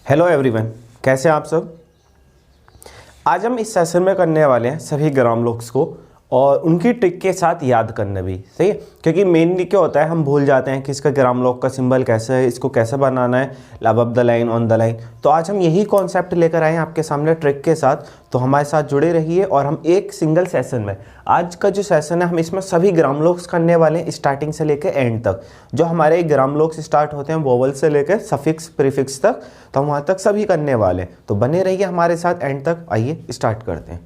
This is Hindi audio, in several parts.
हेलो एवरीवन, कैसे हैं आप सब। आज हम इस सेशन में करने वाले हैं सभी ग्राम लोक्स को और उनकी ट्रिक के साथ याद करना भी सही है, क्योंकि मेनली क्या होता है हम भूल जाते हैं कि इसका ग्राम लोक का सिंबल कैसे है, इसको कैसे बनाना है, above the line on the line. तो आज हम यही कॉन्सेप्ट लेकर आए हैं आपके सामने ट्रिक के साथ, तो हमारे साथ जुड़े रहिए। और हम एक सिंगल सेशन में, आज का जो सेशन है हम इसमें सभी ग्राम लोक्स करने वाले हैं स्टार्टिंग से लेकर एंड तक। जो हमारे ग्राम लोक्स स्टार्ट होते हैं वोवल से लेकर सफिक्स प्रीफिक्स तक, तो हम वहाँ तक सभी करने वाले हैं। तो बने रहिए हमारे साथ एंड तक। आइए स्टार्ट करते हैं।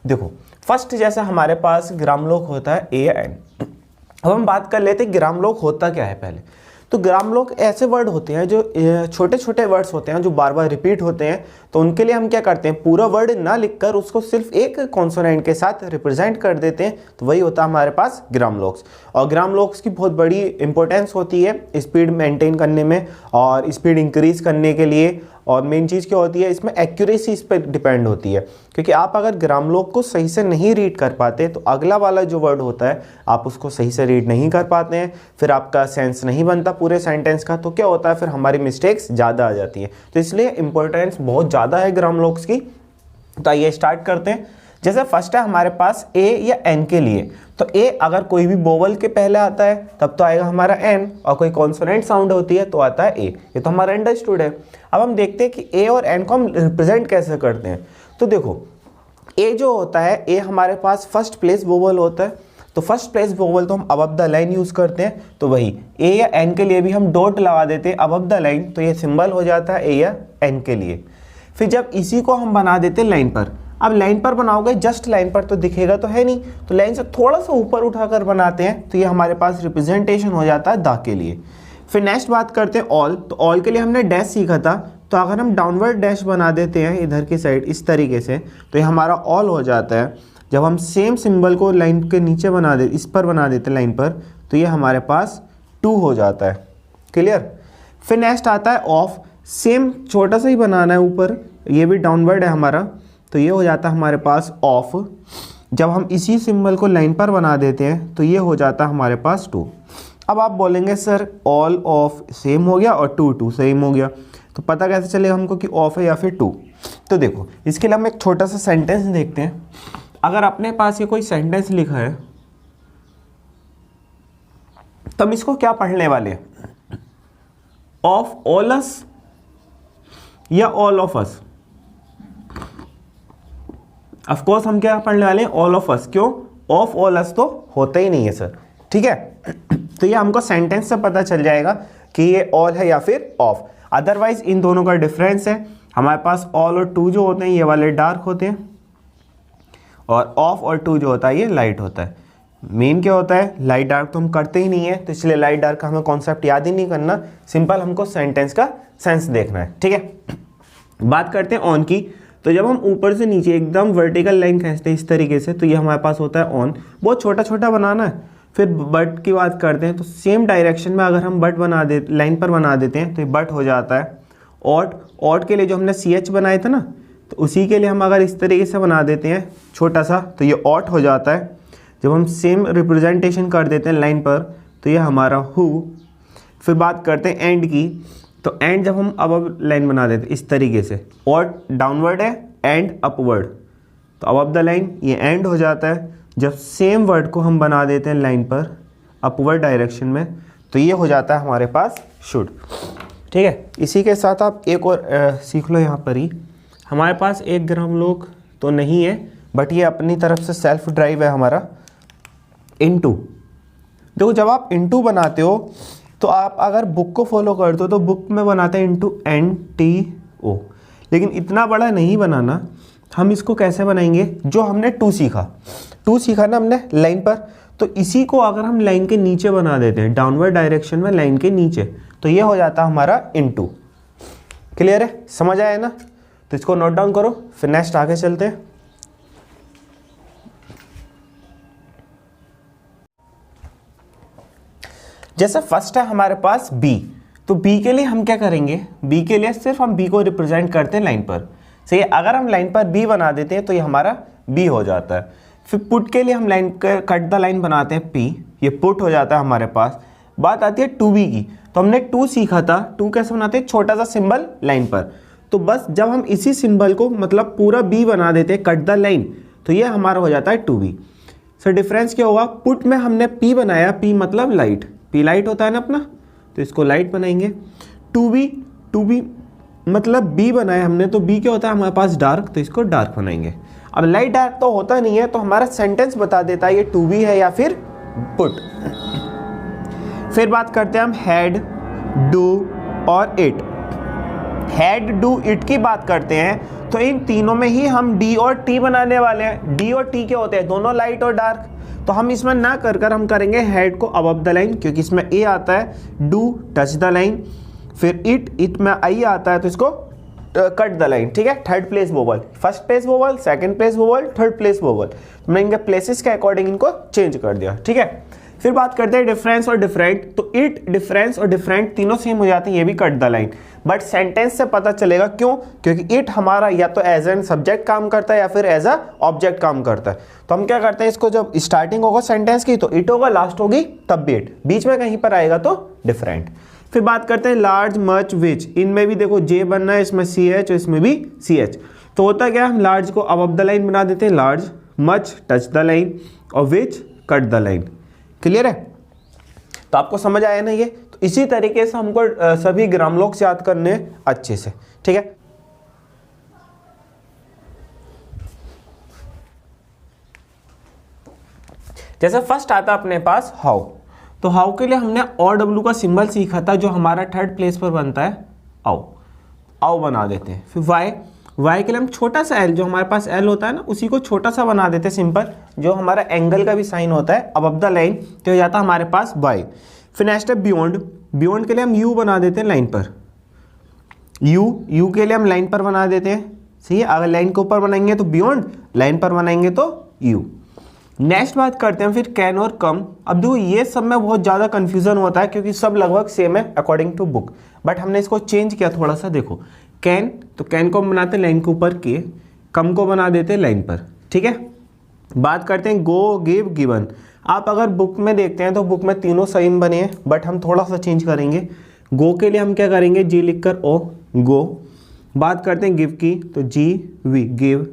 देखो फर्स्ट जैसा हमारे पास ग्राम लोक होता है ए एन। अब हम बात कर लेते हैं ग्राम लोक होता क्या है पहले। तो ग्राम लोक ऐसे वर्ड होते हैं जो छोटे छोटे वर्ड्स होते हैं जो बार बार रिपीट होते हैं। तो उनके लिए हम क्या करते हैं, पूरा वर्ड ना लिखकर उसको सिर्फ एक कॉन्सोनेंट के साथ रिप्रेजेंट कर देते हैं। तो वही होता है हमारे पास ग्राम लोक्स। और ग्राम लोक्स की बहुत बड़ी इंपॉर्टेंस होती है स्पीड मेंटेन करने में और स्पीड इंक्रीज करने के लिए। और मेन चीज़ क्या होती है इसमें, एक्यूरेसी इस पर डिपेंड होती है, क्योंकि आप अगर ग्राम लोक को सही से नहीं रीड कर पाते तो अगला वाला जो वर्ड होता है आप उसको सही से रीड नहीं कर पाते हैं, फिर आपका सेंस नहीं बनता पूरे सेंटेंस का। तो क्या होता है फिर हमारी मिस्टेक्स ज़्यादा आ जाती हैं। तो इसलिए इंपॉर्टेंस बहुत ज़्यादा है ग्राम लोक्स की। तो आइए स्टार्ट करते हैं। जैसे फर्स्ट है हमारे पास ए या एन के लिए, तो ए अगर कोई भी वोवल के पहले आता है तब तो आएगा हमारा एन, और कोई कॉन्सोनेंट साउंड होती है तो आता है ए। ये तो हमारा अंडरस्टूड है। अब हम देखते हैं कि ए और एन को हम रिप्रेजेंट कैसे करते हैं। तो देखो ए जो होता है, ए हमारे पास फर्स्ट प्लेस वोवल होता है। तो फर्स्ट प्लेस वोवल तो हम अबव द लाइन यूज करते हैं। तो वही ए या एन के लिए भी हम डॉट लगा देते हैं अबव द लाइन, तो ये सिंबल हो जाता है ए या एन के लिए। फिर जब इसी को हम बना देते हैं लाइन पर, अब लाइन पर बनाओगे जस्ट लाइन पर तो दिखेगा तो है नहीं, तो लाइन से थोड़ा सा ऊपर उठाकर बनाते हैं तो ये हमारे पास रिप्रेजेंटेशन हो जाता है दा के लिए। फिर नेक्स्ट बात करते हैं ऑल। तो ऑल के लिए हमने डैश सीखा था, तो अगर हम डाउनवर्ड डैश बना देते हैं इधर की साइड इस तरीके से तो ये हमारा ऑल हो जाता है। जब हम सेम सिंबल को लाइन के नीचे बना दे, इस पर बना देते हैं लाइन पर, तो ये हमारे पास 2 हो जाता है। क्लियर। फिर नेक्स्ट आता है ऑफ। सेम छोटा सा ही बनाना है ऊपर, ये भी डाउनवर्ड है हमारा, तो ये हो जाता है हमारे पास ऑफ। जब हम इसी सिंबल को लाइन पर बना देते हैं तो ये हो जाता है हमारे पास 2। अब आप बोलेंगे सर ऑल ऑफ सेम हो गया और 2 सेम हो गया, तो पता कैसे चलेगा हमको कि ऑफ है या फिर 2। तो देखो इसके लिए हम एक छोटा सा सेंटेंस देखते हैं। अगर अपने पास ये कोई सेंटेंस लिखा है तो हम इसको क्या पढ़ने वाले हैं, ऑफ ऑल अस या all of us. Of course हम क्या पढ़ने वाले हैं, ऑल ऑफ अस। क्यों, ऑफ ऑल अस तो होता ही नहीं है सर, ठीक है। तो ये हमको सेंटेंस से पता चल जाएगा कि ये ऑल है या फिर ऑफ। अदरवाइज इन दोनों का डिफरेंस है, हमारे पास ऑल और 2 जो होते हैं ये वाले डार्क होते हैं, और ऑफ और 2 जो होता है ये लाइट होता है। मेन क्या होता है, लाइट डार्क तो हम करते ही नहीं है, तो इसलिए लाइट डार्क का हमें कॉन्सेप्ट याद ही नहीं करना, सिंपल हमको सेंटेंस का सेंस देखना है, ठीक है। बात करते हैं ऑन की। तो जब हम ऊपर से नीचे एकदम वर्टिकल लाइन खींचते हैं इस तरीके से, तो ये हमारे पास होता है ऑन। बहुत छोटा छोटा बनाना है। फिर बट की बात करते हैं, तो सेम डायरेक्शन में अगर हम बट बना दे, लाइन पर बना देते हैं तो ये बट हो जाता है। ऑट, ऑट के लिए जो हमने CH बनाए थे ना, तो उसी के लिए हम अगर इस तरीके से बना देते हैं छोटा सा तो ये ऑट हो जाता है। जब हम सेम रिप्रेजेंटेशन कर देते हैं लाइन पर तो ये हमारा हु। फिर बात करते हैं एंड की। तो एंड जब हम अब लाइन बना देते इस तरीके से, ऑट डाउनवर्ड है, एंड अपवर्ड, तो अबव द लाइन ये एंड हो जाता है। जब सेम वर्ड को हम बना देते हैं लाइन पर अपवर्ड डायरेक्शन में तो ये हो जाता है हमारे पास शुड, ठीक है। इसी के साथ आप एक और सीख लो यहाँ पर ही। हमारे पास एक ग्राम लोक तो नहीं है, बट ये अपनी तरफ से सेल्फ ड्राइव है हमारा, इनटू। देखो जब आप इनटू बनाते हो तो आप अगर बुक को फॉलो करते हो तो बुक में बनाते हैं इंटू NTO, लेकिन इतना बड़ा नहीं बनाना। हम इसको कैसे बनाएंगे, जो हमने 2 सीखा ना हमने लाइन पर, तो इसी को अगर हम लाइन के नीचे बना देते हैं डाउनवर्ड डायरेक्शन में लाइन के नीचे, तो ये हो जाता है हमारा इंटू। क्लियर है, समझ आया ना। तो इसको नोट डाउन करो, फिर नेक्स्ट आगे चलते हैं। जैसे फर्स्ट है हमारे पास बी, तो बी के लिए हम क्या करेंगे, बी के लिए सिर्फ हम बी को रिप्रेजेंट करते हैं लाइन पर। सही है, अगर हम लाइन पर बी बना देते हैं तो ये हमारा बी हो जाता है। फिर पुट के लिए हम लाइन कट द लाइन बनाते हैं पी, ये पुट हो जाता है हमारे पास। बात आती है टू बी की, तो हमने 2 सीखा था। 2 कैसे बनाते हैं, छोटा सा सिंबल लाइन पर, तो बस जब हम इसी सिंबल को मतलब पूरा बी बना देते हैं, कट द लाइन, तो ये हमारा हो जाता है टू बी। सर डिफरेंस क्या होगा, पुट में हमने पी बनाया, पी मतलब लाइट, पी लाइट होता है ना अपना, तो इसको लाइट बनाएंगे। टू बी मतलब बी बनाया हमने, तो बी क्या होता है हमारे पास डार्क, तो इसको डार्क बनाएंगे। अब लाइट डार्क तो होता नहीं है, तो हमारा सेंटेंस बता देता है ये टू बी है या फिर पुट। फिर बात करते हैं हम हैड, डू और इट। हैड, डू, इट की बात करते हैं तो इन तीनों में ही हम डी और टी बनाने वाले हैं। डी और टी क्या होते हैं, दोनों लाइट और डार्क, तो हम इसमें ना कर हम करेंगे हैड को अबव द लाइन, क्योंकि इसमें ए आता है, डू टच द लाइन, फिर इट में आई आता है तो इसको कट द लाइन, ठीक है। Third place vowel, first place vowel, second place vowel, third place vowel, हमने इनके प्लेसेस के अकॉर्डिंग इनको चेंज कर दिया, ठीक है। फिर बात करते हैं डिफरेंस और डिफरेंट, तो इट, डिफरेंस और डिफरेंट तीनों सेम हो जाते हैं, ये भी cut the line, but sentence से पता चलेगा क्यों, क्योंकि इट हमारा या तो एज एन सब्जेक्ट काम करता है या फिर एज अ ऑब्जेक्ट काम करता है। तो हम क्या करते हैं, इसको जब स्टार्टिंग होगा सेंटेंस की तो इट होगा, लास्ट होगी तब भी इट, बीच में कहीं पर आएगा तो डिफरेंट। फिर बात करते हैं लार्ज, मच, विच, इनमें भी देखो जे बनना है, इसमें सी एच और इसमें भी सी एच। तो होता क्या, हम लार्ज को अबव द लाइन बना देते हैं, large, much touch the line और which cut the line. Clear है, तो आपको समझ आया ना ये। तो इसी तरीके से हमको सभी ग्रामलोक्स याद करने अच्छे से, ठीक है। जैसे फर्स्ट आता अपने पास हाउ, तो हाउ के लिए हमने और डब्ल्यू का सिंबल सीखा था, जो हमारा थर्ड प्लेस पर बनता है आओ, आओ बना देते हैं। फिर वाई के लिए हम छोटा सा एल, जो हमारे पास एल होता है ना, उसी को छोटा सा बना देते हैं सिंपल, जो हमारा एंगल का भी साइन होता है अबव द लाइन, तो हो जाता है हमारे पास वाई। फिर नेक्स्ट है बियॉन्ड, बियॉन्ड के लिए हम यू बना देते हैं लाइन पर, यू के लिए हम लाइन पर बना देते हैं, सही है। अगर लाइन के ऊपर बनाएंगे तो बियॉन्ड, लाइन पर बनाएंगे तो यू। नेक्स्ट बात करते हैं फिर कैन और कम। अब देखो ये सब में बहुत ज़्यादा कन्फ्यूजन होता है, क्योंकि सब लगभग सेम है अकॉर्डिंग टू बुक, बट हमने इसको चेंज किया थोड़ा सा। देखो कैन, तो कैन को हम बनाते हैं लाइन के ऊपर के, कम को बना देते हैं लाइन पर, ठीक है। बात करते हैं गो, गिव, गिवन। आप अगर बुक में देखते हैं तो बुक में तीनों सेम बने हैं, बट हम थोड़ा सा चेंज करेंगे। गो के लिए हम क्या करेंगे, जी लिखकर ओ, गो। बात करते हैं गिव की, तो जी वी, गिव।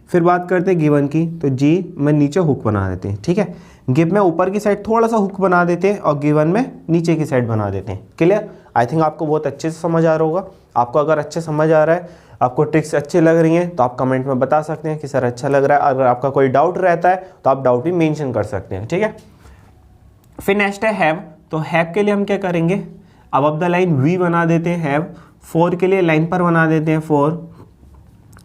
फिर बात करते हैं गिवन की, तो जी में नीचे हुक बना देते हैं, ठीक है। गिव में ऊपर की साइड थोड़ा सा हुक बना देते हैं और गिवन में नीचे की साइड बना देते हैं। क्लियर, आई थिंक आपको बहुत अच्छे से समझ आ रहा होगा। आपको अगर अच्छे समझ आ रहा है, आपको ट्रिक्स अच्छी लग रही हैं, तो आप कमेंट में बता सकते हैं कि सर अच्छा लग रहा है। अगर आपका कोई डाउट रहता है तो आप डाउट भी मेंशन कर सकते हैं, ठीक है। फिर नेक्स्ट है हैव, तो हैव के लिए हम क्या करेंगे, अबव द लाइन वी बना देते हैं हैव। फोर के लिए लाइन पर बना देते हैं फोर।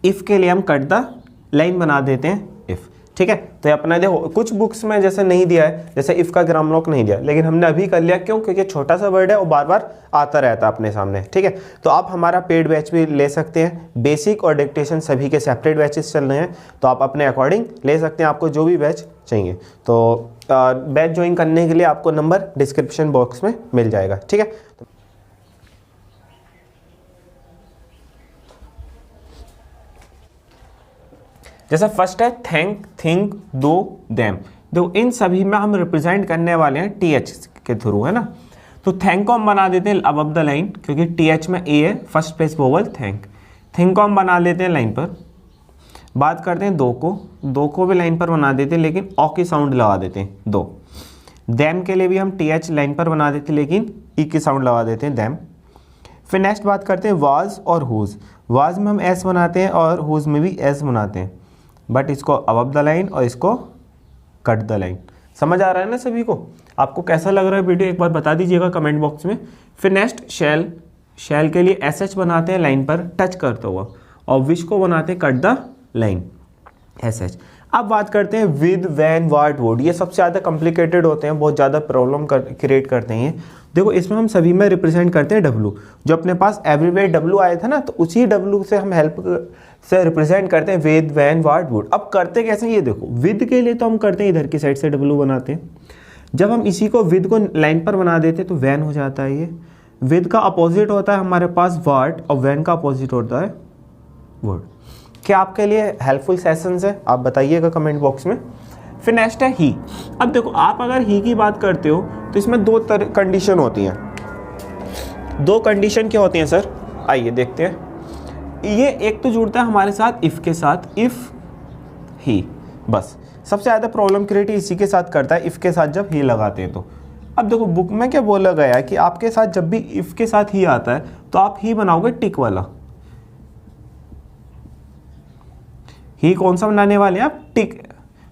इफ के लिए हम कट द लाइन बना देते हैं इफ, ठीक है। तो ये अपना देखो कुछ बुक्स में जैसे नहीं दिया है, जैसे इफ का ग्रामर नहीं दिया, लेकिन हमने अभी कर लिया, क्यों, क्योंकि छोटा सा वर्ड है और बार बार आता रहता है अपने सामने, ठीक है। तो आप हमारा पेड बैच भी ले सकते हैं, बेसिक और डिक्टेशन सभी के सेपरेट बैचेस चल रहे हैं, तो आप अपने अकॉर्डिंग ले सकते हैं, आपको जो भी बैच चाहिए। तो बैच ज्वाइन करने के लिए आपको नंबर डिस्क्रिप्शन बॉक्स में मिल जाएगा, ठीक है। जैसा फर्स्ट है थैंक, थिंक, दो, देम। दो इन सभी में हम रिप्रेजेंट करने वाले हैं टीएच के थ्रू, है ना। तो थैंक को हम बना देते हैं अबव द लाइन, क्योंकि टीएच में ए है, first place vowel thank. Think को हम बना लेते हैं लाइन पर। बात करते हैं दो को भी लाइन पर बना देते हैं, लेकिन ओ की साउंड लगा देते हैं दो। देम के लिए भी हम टीएच लाइन पर बना देते हैं, लेकिन ई की साउंड लगा देते हैं देम। फिर नेक्स्ट बात करते हैं वाज और हुज। वाज में हम एस बनाते हैं और हुज में भी एस बनाते हैं, बट इसको अबव द लाइन और इसको कट द लाइन। समझ आ रहा है ना सभी को? आपको कैसा लग रहा है वीडियो एक बार बता दीजिएगा कमेंट बॉक्स में। फिर नेक्स्ट शैल, शैल के लिए एस एच बनाते हैं लाइन पर टच करते हुआ, और विश को बनाते हैं cut the line S H. अब बात करते हैं विद, वैन, वाट, वुड। ये सबसे ज़्यादा कॉम्प्लिकेटेड होते हैं, बहुत ज़्यादा प्रॉब्लम क्रिएट करते हैं। देखो इसमें हम सभी में रिप्रेजेंट करते हैं डब्लू, जो अपने पास एवरीवेयर डब्लू आया था ना, तो उसी डब्लू से हम हेल्प से रिप्रेजेंट करते हैं विद, वैन, वाट, वुड। अब करते कैसे, ये देखो विद के लिए तो हम करते हैं इधर की साइड से डब्लू बनाते हैं। जब हम इसी को विद को लाइन पर बना देते तो वैन हो जाता है ये। विद का अपोजिट होता है हमारे पास वाट, और वैन का अपोजिट होता है वुड। क्या आपके लिए हेल्पफुल सेशंस है? आप बताइएगा कमेंट बॉक्स में। फिर नेक्स्ट है ही। अब देखो आप अगर ही की बात करते हो तो इसमें दो कंडीशन होती हैं। दो कंडीशन क्या होती हैं सर, आइए देखते हैं। ये एक तो जुड़ता है हमारे साथ इफ़ के साथ, इफ़ ही, बस सबसे ज़्यादा प्रॉब्लम क्रिएट इसी के साथ करता है, इफ़ के साथ जब ही लगाते हैं तो। अब देखो बुक में क्या बोला गया है कि आपके साथ जब भी इफ़ के साथ ही आता है तो आप ही बनाओगे टिक वाला। ही कौन सा बनाने वाले हैं आप? टिक।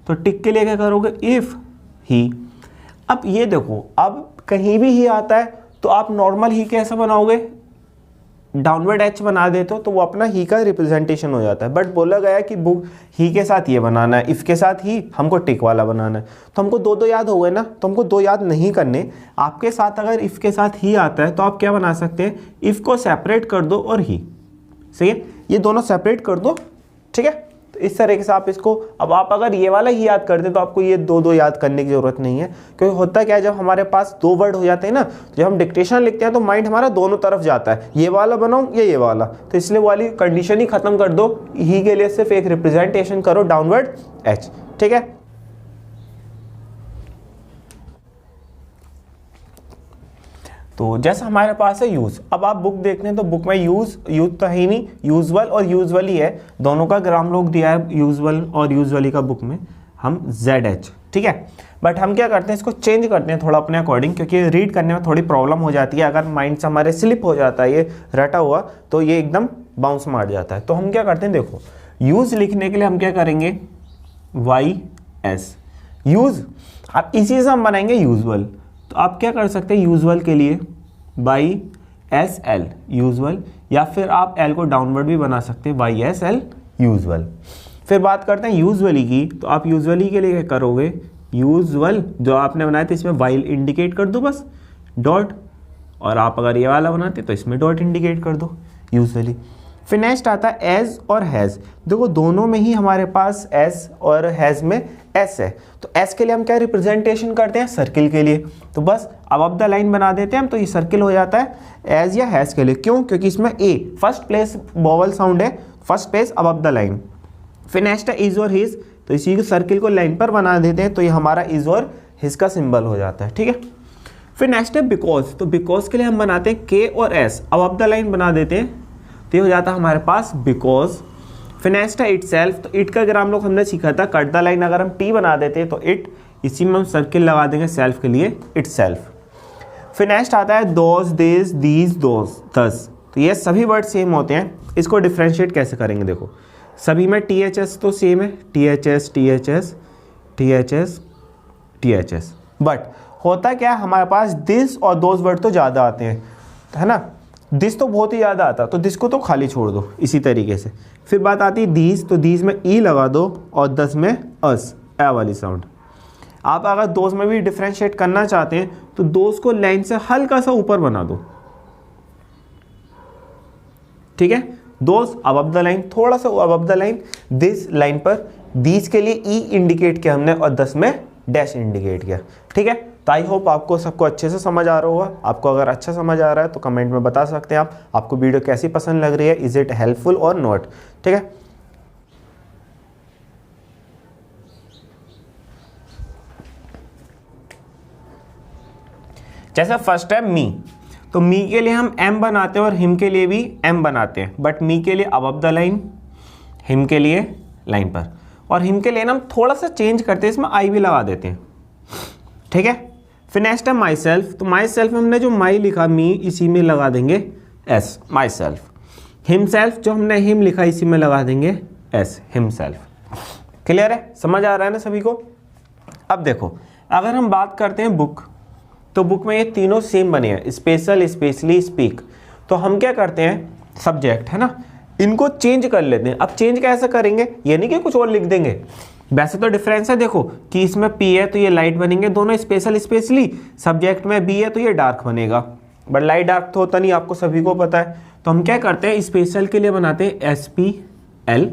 तो टिक के लिए क्या करोगे? If he. अब ये देखो, अब कहीं भी ही आता है तो आप नॉर्मल ही कैसे बनाओगे? डाउनवर्ड एच बना देते हो तो वो अपना ही का रिप्रेजेंटेशन हो जाता है। बट बोला गया कि बुक ही के साथ ये बनाना है, इफ़ के साथ ही हमको टिक वाला बनाना है। तो हमको दो याद हो गए ना, तो हमको दो याद नहीं करने। आपके साथ अगर इफ़ के साथ ही आता है तो आप क्या बना सकते हैं? इफ़ को सेपरेट कर दो और ही, सही है, ये दोनों सेपरेट कर दो, ठीक है। तो इस तरीके से आप इसको, अब आप अगर ये वाला ही याद करते तो आपको ये दो याद करने की ज़रूरत नहीं है। क्योंकि होता क्या है, जब हमारे पास दो वर्ड हो जाते हैं ना, जब हम डिक्टेशन लिखते हैं तो माइंड हमारा दोनों तरफ जाता है, ये वाला बनाऊं या ये वाला। तो इसलिए वाली कंडीशन ही खत्म कर दो, ही के लिए सिर्फ एक रिप्रेजेंटेशन करो डाउनवर्ड एच, ठीक है। तो जैसा हमारे पास है यूज़, अब आप बुक देखते हैं तो बुक में यूज़ तो है ही नहीं, यूजुअल और यूजुअली है, दोनों का ग्राम लोग दिया है यूजुअल और यूजुअली का बुक में, हम ZH, ठीक है। बट हम क्या करते हैं, इसको चेंज करते हैं थोड़ा अपने अकॉर्डिंग, क्योंकि रीड करने में थोड़ी प्रॉब्लम हो जाती है। अगर माइंड से हमारे स्लिप हो जाता है ये रटा हुआ तो ये एकदम बाउंस मार जाता है। तो हम क्या करते हैं, देखो यूज़ लिखने के लिए हम क्या करेंगे, YS यूज़। अब इसी से हम बनाएंगे यूजुअल, तो आप क्या कर सकते हैं, यूजुअल के लिए YSL यूजुअल, या फिर आप L को डाउनवर्ड भी बना सकते हैं, YSL यूजुअल। फिर बात करते हैं यूजुअली की, तो आप यूजुअली के लिए क्या करोगे, यूजुअल जो आपने बनाया था इसमें वाइल इंडिकेट कर दो बस, डॉट, और आप अगर ये वाला बनाते तो इसमें डॉट इंडिकेट कर दो यूजुअली। फिर नेक्स्ट आता है एज और हैज़। देखो दोनों में ही हमारे पास एज और हैज़ में एस है, तो एस के लिए हम क्या रिप्रेजेंटेशन करते हैं, सर्किल के लिए, तो बस अब द लाइन बना देते हैं हम, तो ये सर्किल हो जाता है एज या हैज़ के लिए। क्यों? क्योंकि इसमें ए फर्स्ट प्लेस वोवल साउंड है, फर्स्ट प्लेस अब द लाइन। फिर नेक्स्ट है इज और हिज, तो इसी सर्किल को लाइन पर बना देते हैं, तो ये हमारा इज और हिज का सिंबल हो जाता है, ठीक है। फिर नेक्स्ट है बिकॉज, तो बिकॉज के लिए हम बनाते हैं के और एस, अब द लाइन बना देते हैं, तो ये हो जाता है हमारे पास बिकॉज। फिर नेक्स्ट है इट सेल्फ, तो इट का ग्राम लोग हमने सीखा था, कट द लाइन अगर हम टी बना देते हैं तो इट, इसी में हम सर्किल लगा देंगे सेल्फ के लिए, इट सेल्फ। फिर नेक्स्ट आता है दोज, देज, दीज, दोज, दस, तो ये सभी वर्ड सेम होते हैं। इसको डिफ्रेंशिएट कैसे करेंगे, देखो सभी में THS तो सेम है, THS THS THS THS, but होता क्या है हमारे पास दिस और दोज वर्ड तो ज़्यादा आते हैं, है ना। दिस तो बहुत ही ज़्यादा आता, तो दिस को तो खाली छोड़ दो इसी तरीके से। फिर बात आती है दीज, तो दीज में ई लगा दो और 10 में अस, ए वाली साउंड। आप अगर दोज में भी डिफ्रेंशिएट करना चाहते हैं तो दोज को लाइन से हल्का सा ऊपर बना दो, ठीक है। दोज अब द लाइन, थोड़ा सा अब द लाइन, दिस लाइन पर, दीज के लिए ई इंडिकेट किया हमने और 10 में डैश इंडिकेट किया, ठीक है। तो आई होप आपको सबको अच्छे से समझ आ रहा होगा। आपको अगर अच्छा समझ आ रहा है तो कमेंट में बता सकते हैं आप, आपको वीडियो कैसी पसंद लग रही है, इज इट हेल्पफुल और नॉट, ठीक है। जैसे फर्स्ट है मी, तो मी के लिए हम एम बनाते हैं और हिम के लिए भी एम बनाते हैं, बट मी के लिए अब द लाइन, हिम के लिए लाइन पर, और हिम के लिए ना हम थोड़ा सा चेंज करते हैं, इसमें आई भी लगा देते हैं, ठीक है। फिर नेक्स्ट है माई सेल्फ, तो माई सेल्फ में हमने जो माई लिखा मी, इसी में लगा देंगे S, my self. Him self, जो हमने हिम लिखा इसी में लगा देंगे एस, हिम सेल्फ। क्लियर है, समझ आ रहा है ना सभी को। अब देखो अगर हम बात करते हैं बुक, तो बुक में ये तीनों सेम बने हैं, स्पेशल, स्पेशली, स्पीक। तो हम क्या करते हैं, सब्जेक्ट है ना, इनको चेंज कर लेते हैं। अब चेंज कैसे करेंगे, ये नहीं कि कुछ और लिख देंगे, वैसे तो डिफरेंस है, देखो कि इसमें पी है तो ये लाइट बनेंगे दोनों स्पेशल स्पेशली, सब्जेक्ट में बी है तो ये डार्क बनेगा, बट लाइट डार्क तो होता नहीं, आपको सभी को पता है। तो हम क्या करते हैं, स्पेशल के लिए बनाते हैं SPL,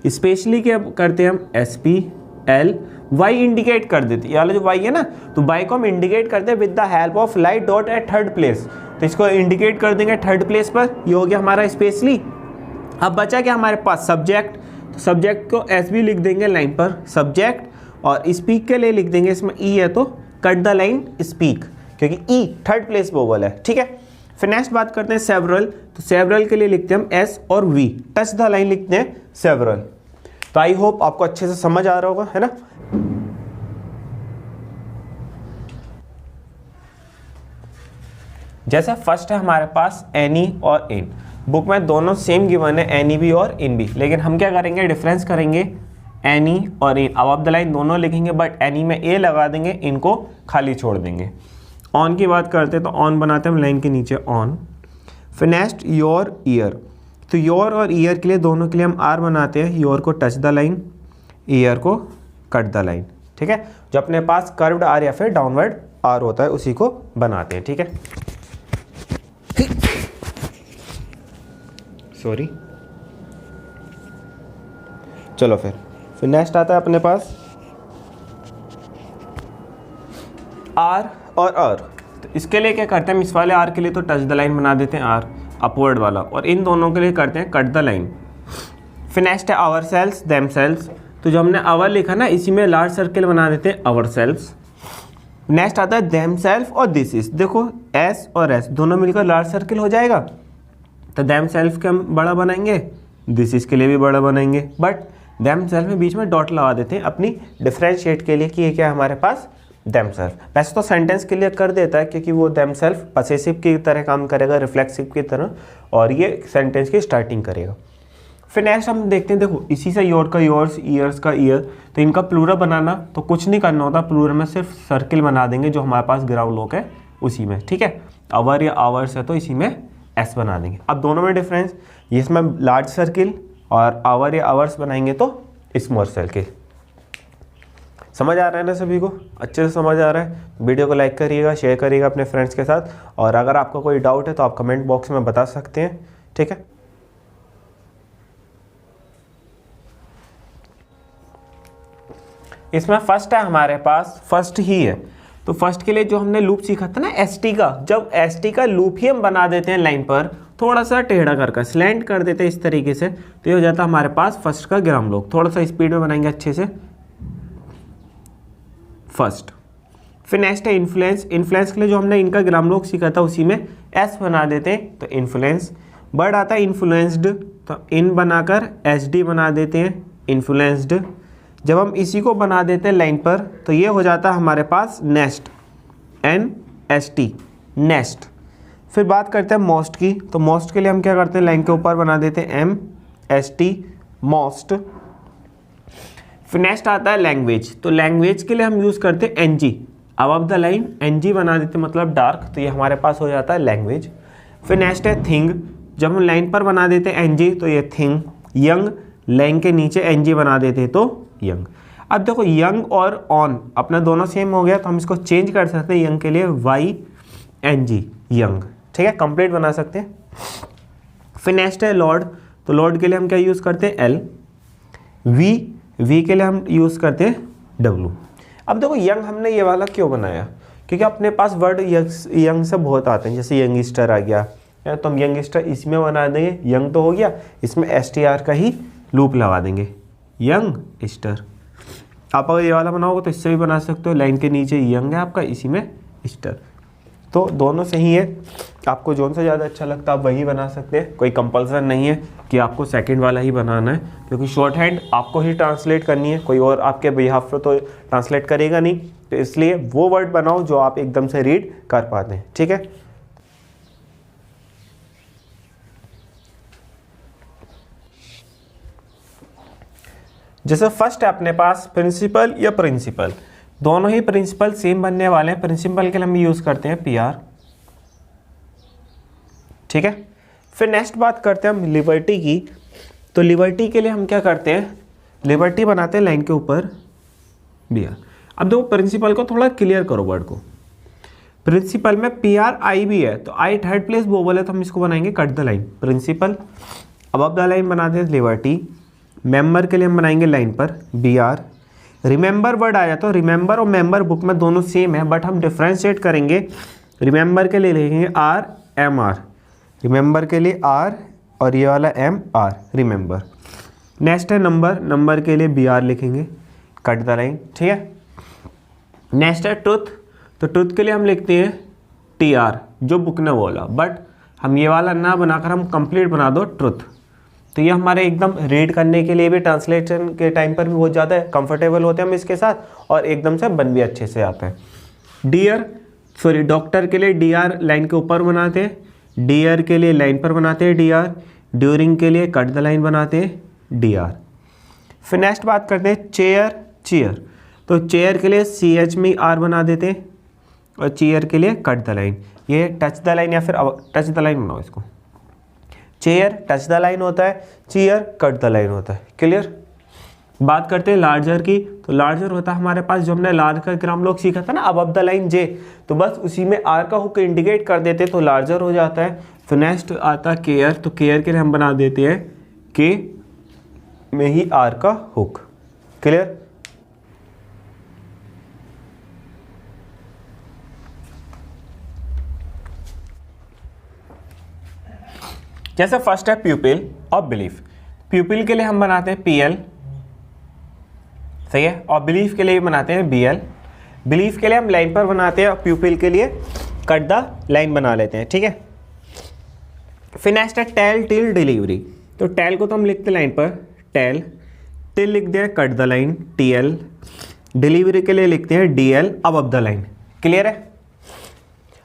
स्पेशली क्या करते हैं हम SPL, वाई इंडिकेट कर देते हैं, वाला जो वाई है ना, तो वाई को हम इंडिकेट करते हैं with the help of light dot at third place, तो इसको इंडिकेट कर देंगे थर्ड प्लेस पर, ये हो गया हमारा स्पेशली। अब बचा क्या हमारे पास, सब्जेक्ट, तो सब्जेक्ट को एस भी लिख देंगे लाइन पर सब्जेक्ट, और स्पीक के लिए लिख देंगे, इसमें ई है तो कट द लाइन स्पीक, क्योंकि ई थर्ड प्लेस वोवल है, ठीक है। फिर नेक्स्ट बात करते हैं सेवरल, तो सेवरल के लिए लिखते हैं हम एस और वी, टच द लाइन लिखते हैं सेवरल। तो आई होप आपको अच्छे से समझ आ रहा होगा, है ना। जैसा फर्स्ट है हमारे पास एनी और इन, बुक में दोनों सेम गिवन है, एनी भी और इन भी, लेकिन हम क्या करेंगे, डिफरेंस करेंगे एनी और इन। अब द लाइन दोनों लिखेंगे, बट एनी में ए लगा देंगे, इनको खाली छोड़ देंगे। ऑन की बात करते हैं तो ऑन बनाते हैं हम लाइन के नीचे ऑन। फिर नेक्स्ट योर ईयर, तो योर और ईयर के लिए दोनों के लिए हम आर बनाते हैं, योर को टच द लाइन, ईयर को कट द लाइन, ठीक है। जो अपने पास कर्व्ड आर या फिर डाउनवर्ड आर होता है उसी को बनाते हैं, ठीक है। सॉरी, चलो फिर नेक्स्ट आता है अपने पास आर और आर। तो इसके लिए क्या करते हैं हम, इस वाले आर के लिए तो टच द लाइन बना देते हैं आर अपवर्ड वाला, और इन दोनों के लिए करते हैं कट द लाइन। फिर नेक्स्ट है आवर सेल्स देम सेल्स, तो जो हमने आवर लिखा ना इसी में लार्ज सर्किल बना देते हैं आवर सेल्स। नेक्स्ट आता है देम सेल्फ और दिस इज, देखो एस और एस दोनों मिलकर लार्ज सर्किल हो जाएगा, तो देम सेल्फ के हम बड़ा बनाएंगे, दिस इज के लिए भी बड़ा बनाएंगे, बट देम सेल्फ में बीच में डॉट लगा देते हैं अपनी डिफरेंशिएट के लिए कि ये क्या हमारे पास देम सेल्फ। वैसे तो सेंटेंस क्लियर कर देता है क्योंकि वो देम सेल्फ पसेसिव की तरह काम करेगा, रिफ्लेक्सिव की तरह, और ये सेंटेंस की स्टार्टिंग करेगा। फिर नेक्स्ट हम देखते हैं, देखो इसी से योर का योर्स, ईयर्स का ईयर, तो इनका प्लूरल बनाना तो कुछ नहीं करना होता, प्लूरल में सिर्फ सर्किल बना देंगे जो हमारे पास ग्राउंड लोक है उसी में, ठीक है। आवर या आवर्स है तो इसी में एस बना देंगे। अब दोनों में डिफरेंस, इसमें लार्ज सर्किल और आवर या आवर्स बनाएंगे तो स्मॉल सर्किल। समझ आ रहा है ना सभी को, अच्छे से समझ आ रहा है। वीडियो को लाइक करिएगा, शेयर करिएगा अपने फ्रेंड्स के साथ, और अगर आपका कोई डाउट है तो आप कमेंट बॉक्स में बता सकते हैं, ठीक है। इसमें फर्स्ट है हमारे पास, फर्स्ट ही है, तो फर्स्ट के लिए जो हमने लूप सीखा था ना एसटी का, जब एसटी का लूप ही हम बना देते हैं लाइन पर थोड़ा सा टेढ़ा करके स्लैंट कर देते हैं इस तरीके से, तो ये हो जाता है हमारे पास फर्स्ट का ग्राम लोक। थोड़ा सा स्पीड में बनाएंगे अच्छे से फर्स्ट। फिर नेक्स्ट है इन्फ्लुएंस, इन्फ्लुएंस के लिए जो हमने इनका ग्राम लोक सीखा था उसी में एस बना देते हैं तो इन्फ्लुएंस। वर्ड आता है इन्फ्लुएंस्ड, तो इन बनाकर एस डी बना देते हैं इन्फ्लुएंस्ड। जब हम इसी को बना देते हैं लाइन पर तो ये हो जाता है हमारे पास nest, N S T nest. फिर बात करते हैं मोस्ट की, तो मोस्ट के लिए हम क्या करते हैं, लाइन के ऊपर बना देते हैं एम एस टी मोस्ट। फिर नेक्स्ट आता है लैंग्वेज, तो लैंग्वेज के लिए हम यूज़ करते हैं एन जी, अब द लाइन एन जी बना देते हैं मतलब डार्क, तो ये हमारे पास हो जाता है लैंग्वेज। फिर नेक्स्ट है थिंग, जब हम लाइन पर बना देते हैं एन जी तो ये थिंग। यंग, लाइन के नीचे एन जी बना देते तो यंग। अब देखो यंग और ऑन अपना दोनों सेम हो गया, तो हम इसको चेंज कर सकते हैं, यंग के लिए वाई एन जी यंग, ठीक है, कंप्लीट बना सकते हैं। फिर नेक्स्ट है लॉर्ड, तो लॉर्ड के लिए हम क्या यूज़ करते हैं एल। वी, वी के लिए हम यूज़ करते हैं डब्लू। अब देखो यंग हमने ये वाला क्यों बनाया, क्योंकि अपने पास वर्ड यंग से बहुत आते हैं, जैसे यंगस्टर आ गया, तो हम यंगस्टर इसमें बना देंगे, यंग तो हो गया, इसमें एस टी आर का ही लूप लगा देंगे यंग स्टर। आप अगर ये वाला बनाओगे तो इससे भी बना सकते हो, लाइन के नीचे यंग है आपका, इसी में स्टर, तो दोनों सही है। आपको जोन से ज़्यादा अच्छा लगता है आप वही बना सकते हैं, कोई कंपल्सन नहीं है कि आपको सेकंड वाला ही बनाना है, क्योंकि शॉर्ट हैंड आपको ही ट्रांसलेट करनी है, कोई और आपके बिहाफ पर तो ट्रांसलेट करेगा नहीं, तो इसलिए वो वर्ड बनाओ जो आप एकदम से रीड कर पाते हैं, ठीक है। जैसे फर्स्ट है अपने पास प्रिंसिपल या प्रिंसिपल, दोनों ही प्रिंसिपल सेम बनने वाले हैं। प्रिंसिपल के लिए हम यूज़ करते हैं पी आर, ठीक है। फिर नेक्स्ट बात करते हैं हम लिबर्टी की, तो लिबर्टी के लिए हम क्या करते हैं, लिबर्टी बनाते हैं लाइन के ऊपर बी आर। अब देखो प्रिंसिपल को थोड़ा क्लियर करो वर्ड को, प्रिंसिपल में पी आर आई भी है, तो आई थर्ड प्लेस वोवल है, तो हम इसको बनाएंगे कट द लाइन प्रिंसिपल। अब द लाइन बनाते हैं लिबर्टी। मेंबर के लिए हम बनाएंगे लाइन पर बी आर। रिमेंबर वर्ड आया तो रिमेंबर और मेंबर बुक में दोनों सेम है, बट हम डिफ्रेंशिएट करेंगे। रिमेंबर के लिए लिखेंगे आर एम आर, रिमेंबर के लिए आर और ये वाला एम आर रिमेंबर। नेक्स्ट है नंबर, नंबर के लिए बी आर लिखेंगे कट द लाइन, ठीक है। नेक्स्ट है ट्रुथ, तो ट्रुथ के लिए हम लिखते हैं टी आर जो बुक ने बोला, बट हम ये वाला ना बनाकर हम कंप्लीट बना दो ट्रुथ, तो ये हमारे एकदम रीड करने के लिए भी, ट्रांसलेशन के टाइम पर भी बहुत ज़्यादा कंफर्टेबल होते हैं हम इसके साथ, और एकदम से बन भी अच्छे से आते हैं। डॉक्टर के लिए DR लाइन के ऊपर बनाते हैं, डियर के लिए लाइन पर बनाते हैं DR, ड्यूरिंग के लिए कट द लाइन बनाते हैं DR। फिर नेक्स्ट बात करते हैं चेयर, तो चेयर के लिए CH में R बना देते हैं, और चेयर के लिए कट द लाइन, ये टच द लाइन या फिर टच द लाइन बनाओ इसको। चेयर टच द लाइन होता है, चेयर कट द लाइन होता है। क्लियर। बात करते हैं लार्जर की, तो लार्जर होता है हमारे पास, जो हमने लार्ज का ग्राम लोग सीखा था ना, अबव द लाइन J, तो बस उसी में R का हुक इंडिकेट कर देते तो लार्जर हो जाता है। फिर नेक्स्ट आता है केयर, तो केयर के लिए हम बना देते हैं K में ही R का हुक। क्लियर। जैसे फर्स्ट है प्यूपिल और बिलीफ। प्यूपिल के लिए हम बनाते हैं PL, सही है, और बिलीफ के लिए बनाते हैं BL। बिलीफ के लिए हम लाइन पर बनाते हैं, और प्यूपिल के लिए कट द लाइन बना लेते हैं। ठीक है। फिर नेक्स्ट है टेल टिल डिलीवरी, तो टेल को तो हम लिखते हैं लाइन पर टेल, टिल लिख दिया cut the line TL, delivery के लिए लिखते हैं DL above the line. Clear है।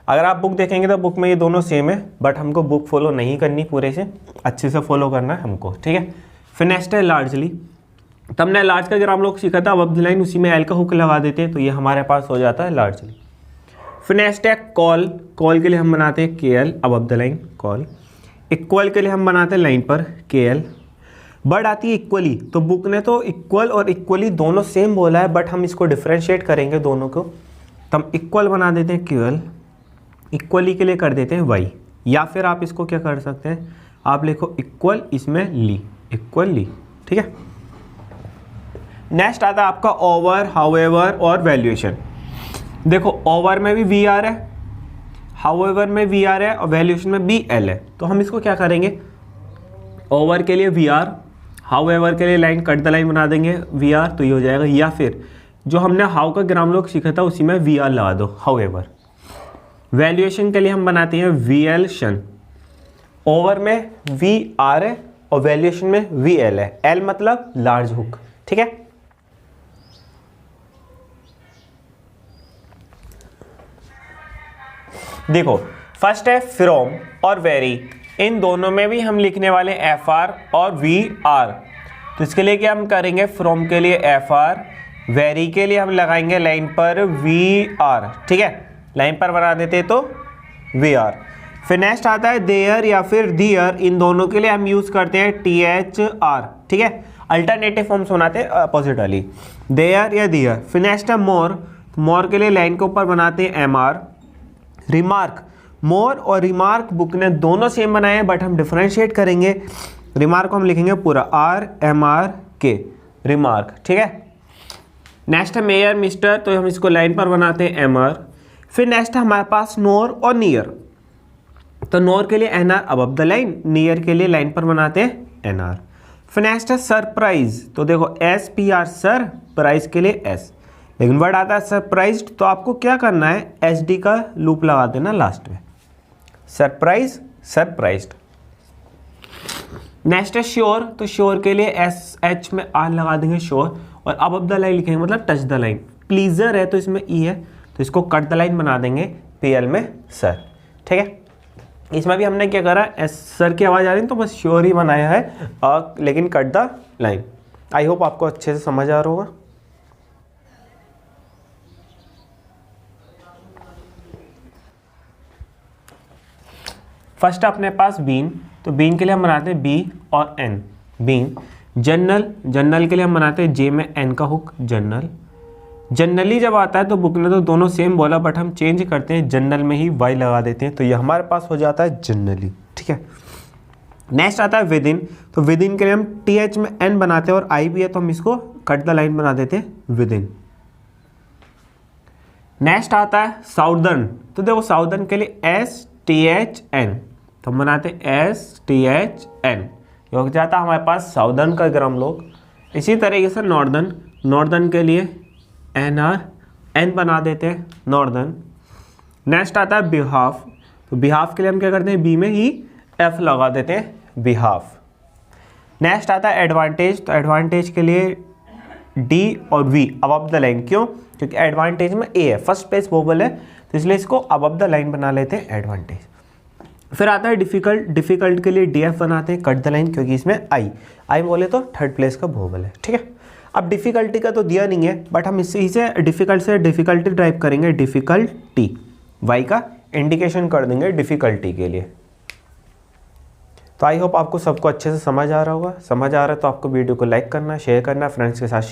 अगर आप बुक देखेंगे तो बुक में ये दोनों सेम है, बट हमको बुक फॉलो नहीं करनी, पूरे से अच्छे से फॉलो करना है हमको। ठीक है। फिर नेक्स्ट है लार्जली, तो हमने लार्ज का ग्राम लोग सीखा था अबव द लाइन, उसी में L का हुक लगा देते हैं, तो ये हमारे पास हो जाता है लार्जली। फिर नेक्स्ट है कॉल, कॉल के लिए हम बनाते हैं KL above the line call. Equal के लिए हम बनाते हैं लाइन पर KL। बट आती है इक्वली, तो बुक ने तो इक्वल और इक्वली दोनों सेम बोला है, बट हम इसको डिफ्रेंशिएट करेंगे दोनों को, तो हम इक्वल बना देते हैं QL, इक्वली के लिए कर देते हैं Y, या फिर आप इसको क्या कर सकते हैं, आप लिखो इक्वल, इसमें ली, इक्वल ली। ठीक है। नेक्स्ट आता है आपका ओवर, हाउएवर और वैल्यूएशन। देखो ओवर में भी VR है, हाउएवर में VR है, और वैल्यूएशन में BL है, तो हम इसको क्या करेंगे, ओवर के लिए VR, हाउएवर के लिए लाइन कट द लाइन बना देंगे VR, तो ये हो जाएगा, या फिर जो हमने हाउ का ग्राम लोग सीखा था उसी में VR लगा दो हाउएवर। वैल्यूएशन के लिए हम बनाते हैं VL शन, ओवर में VR है और वैल्यूएशन में VL है, L मतलब लार्ज हुक। ठीक है। देखो फर्स्ट है फ्रॉम और वेरी, इन दोनों में भी हम लिखने वाले FR और VR, तो इसके लिए क्या हम करेंगे, फ्रॉम के लिए FR, वेरी के लिए हम लगाएंगे लाइन पर VR। ठीक है, लाइन पर बना देते तो VR। फिर नेक्स्ट आता है देयर या फिर दियर, इन दोनों के लिए हम यूज करते हैं THR। ठीक है, अल्टरनेटिव फॉर्म्स बनाते हैं अपोजिट वाली, देयर या दियर। फिर नेक्स्ट है मोर, मोर के लिए लाइन के ऊपर बनाते हैं MR। रिमार्क, मोर और रिमार्क बुक ने दोनों सेम बनाए हैं, बट हम डिफरेंशिएट करेंगे, रिमार्क को हम लिखेंगे पूरा RMRK, रिमार्क। ठीक है। नेक्स्ट है मेयर मिस्टर, तो हम इसको लाइन पर बनाते हैं MR। फिर नेक्स्ट है हमारे पास नोर और नियर, तो नोर के लिए NR above the line, near के लिए लाइन पर बनाते हैं NR। फिर नेक्स्ट है सरप्राइज, तो देखो SPR सर, प्राइज के लिए S, लेकिन वर्ड आता है सरप्राइज्ड, तो आपको क्या करना है, SD का लूप लगा देना लास्ट में, सरप्राइज, सरप्राइज्ड। नेक्स्ट है श्योर, तो श्योर के लिए SH में R लगा देंगे श्योर, और अबव द लाइन लिखेंगे मतलब टच द लाइन। प्लीजर है तो इसमें E है, तो इसको कट द लाइन बना देंगे PL में सर। ठीक है। इसमें भी हमने क्या करा, सर की आवाज़ आ रही है तो बस श्योर ही बनाया है, लेकिन cut the line. I hope आपको अच्छे से समझ आ रहा होगा। फर्स्ट अपने पास बीन, तो बीन के लिए हम बनाते हैं B और N, बीन। जनरल, जनरल के लिए हम बनाते हैं J में N का हुक, जनरल। जनरली जब आता है तो बुक ने तो दोनों सेम बोला, बट हम चेंज करते हैं, जनरल में ही Y लगा देते हैं, तो ये हमारे पास हो जाता है जनरली। ठीक है। नेक्स्ट आता है विद इन, तो विद इन के लिए हम TH में N बनाते हैं, और I भी है तो हम इसको कट द लाइन बना देते हैं विद इन। नेक्स्ट आता है साउदर्न, तो देखो साउदर्न के लिए STHN, तो हम बनाते हैं STHN, ये हो जाता है हमारे पास साउदर्न का ग्राम लोग। इसी तरीके से नॉर्दर्न, नॉर्दर्न के लिए NR N बना देते हैं नॉर्दर्न। नेक्स्ट आता है बिहाफ, तो बिहाफ के लिए हम क्या करते हैं, बी में ही एफ लगा देते हैं, बिहाफ। नेक्स्ट आता है एडवांटेज। तो एडवांटेज के लिए डी और वी अबव द लाइन, क्यों? क्योंकि एडवांटेज में ए है, फर्स्ट प्लेस वोबल है, तो इसलिए इसको अबव द लाइन बना लेते हैं एडवांटेज। फिर आता है डिफिकल्ट। डिफिकल्ट के लिए डी एफ बनाते हैं, कट द लाइन, क्योंकि इसमें आई बोले तो थर्ड प्लेस का वोबल है, ठीक है। अब डिफिकल्टी का तो दिया नहीं है, बट हम इसी से डिफिकल्टी टाइप करेंगे, डिफिकल्टी, वाई का इंडिकेशन कर देंगे डिफिकल्टी के लिए। तो आई होप आपको सबको अच्छे से समझ आ रहा होगा। समझ आ रहा है तो आपको वीडियो को लाइक करना, शेयर करना, फ्रेंड्स के साथ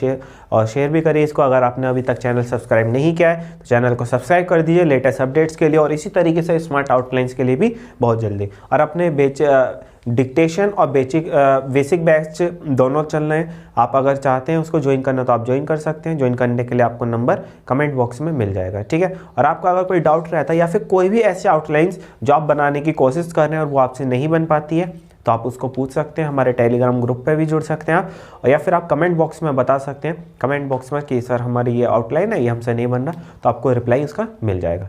शेयर भी करिए इसको। अगर आपने अभी तक चैनल सब्सक्राइब नहीं किया है तो चैनल को सब्सक्राइब कर दीजिए लेटेस्ट अपडेट्स के लिए, और इसी तरीके से स्मार्ट आउटलाइंस के लिए भी बहुत जल्दी। और अपने डिक्टेशन और बेसिक बैच दोनों चल रहे हैं, आप अगर चाहते हैं उसको ज्वाइन करना तो आप ज्वाइन कर सकते हैं। ज्वाइन करने के लिए आपको नंबर कमेंट बॉक्स में मिल जाएगा, ठीक है। और आपका अगर कोई डाउट रहता है या फिर कोई भी ऐसे आउटलाइंस जो आप बनाने की कोशिश कर रहे हैं और वो आपसे नहीं बन पाती है, तो आप उसको पूछ सकते हैं, हमारे टेलीग्राम ग्रुप पे भी जुड़ सकते हैं आप, और या फिर आप कमेंट बॉक्स में बता सकते हैं, कमेंट बॉक्स में कि सर हमारी ये आउटलाइन है, ये हमसे नहीं बन रहा, तो आपको रिप्लाई उसका मिल जाएगा।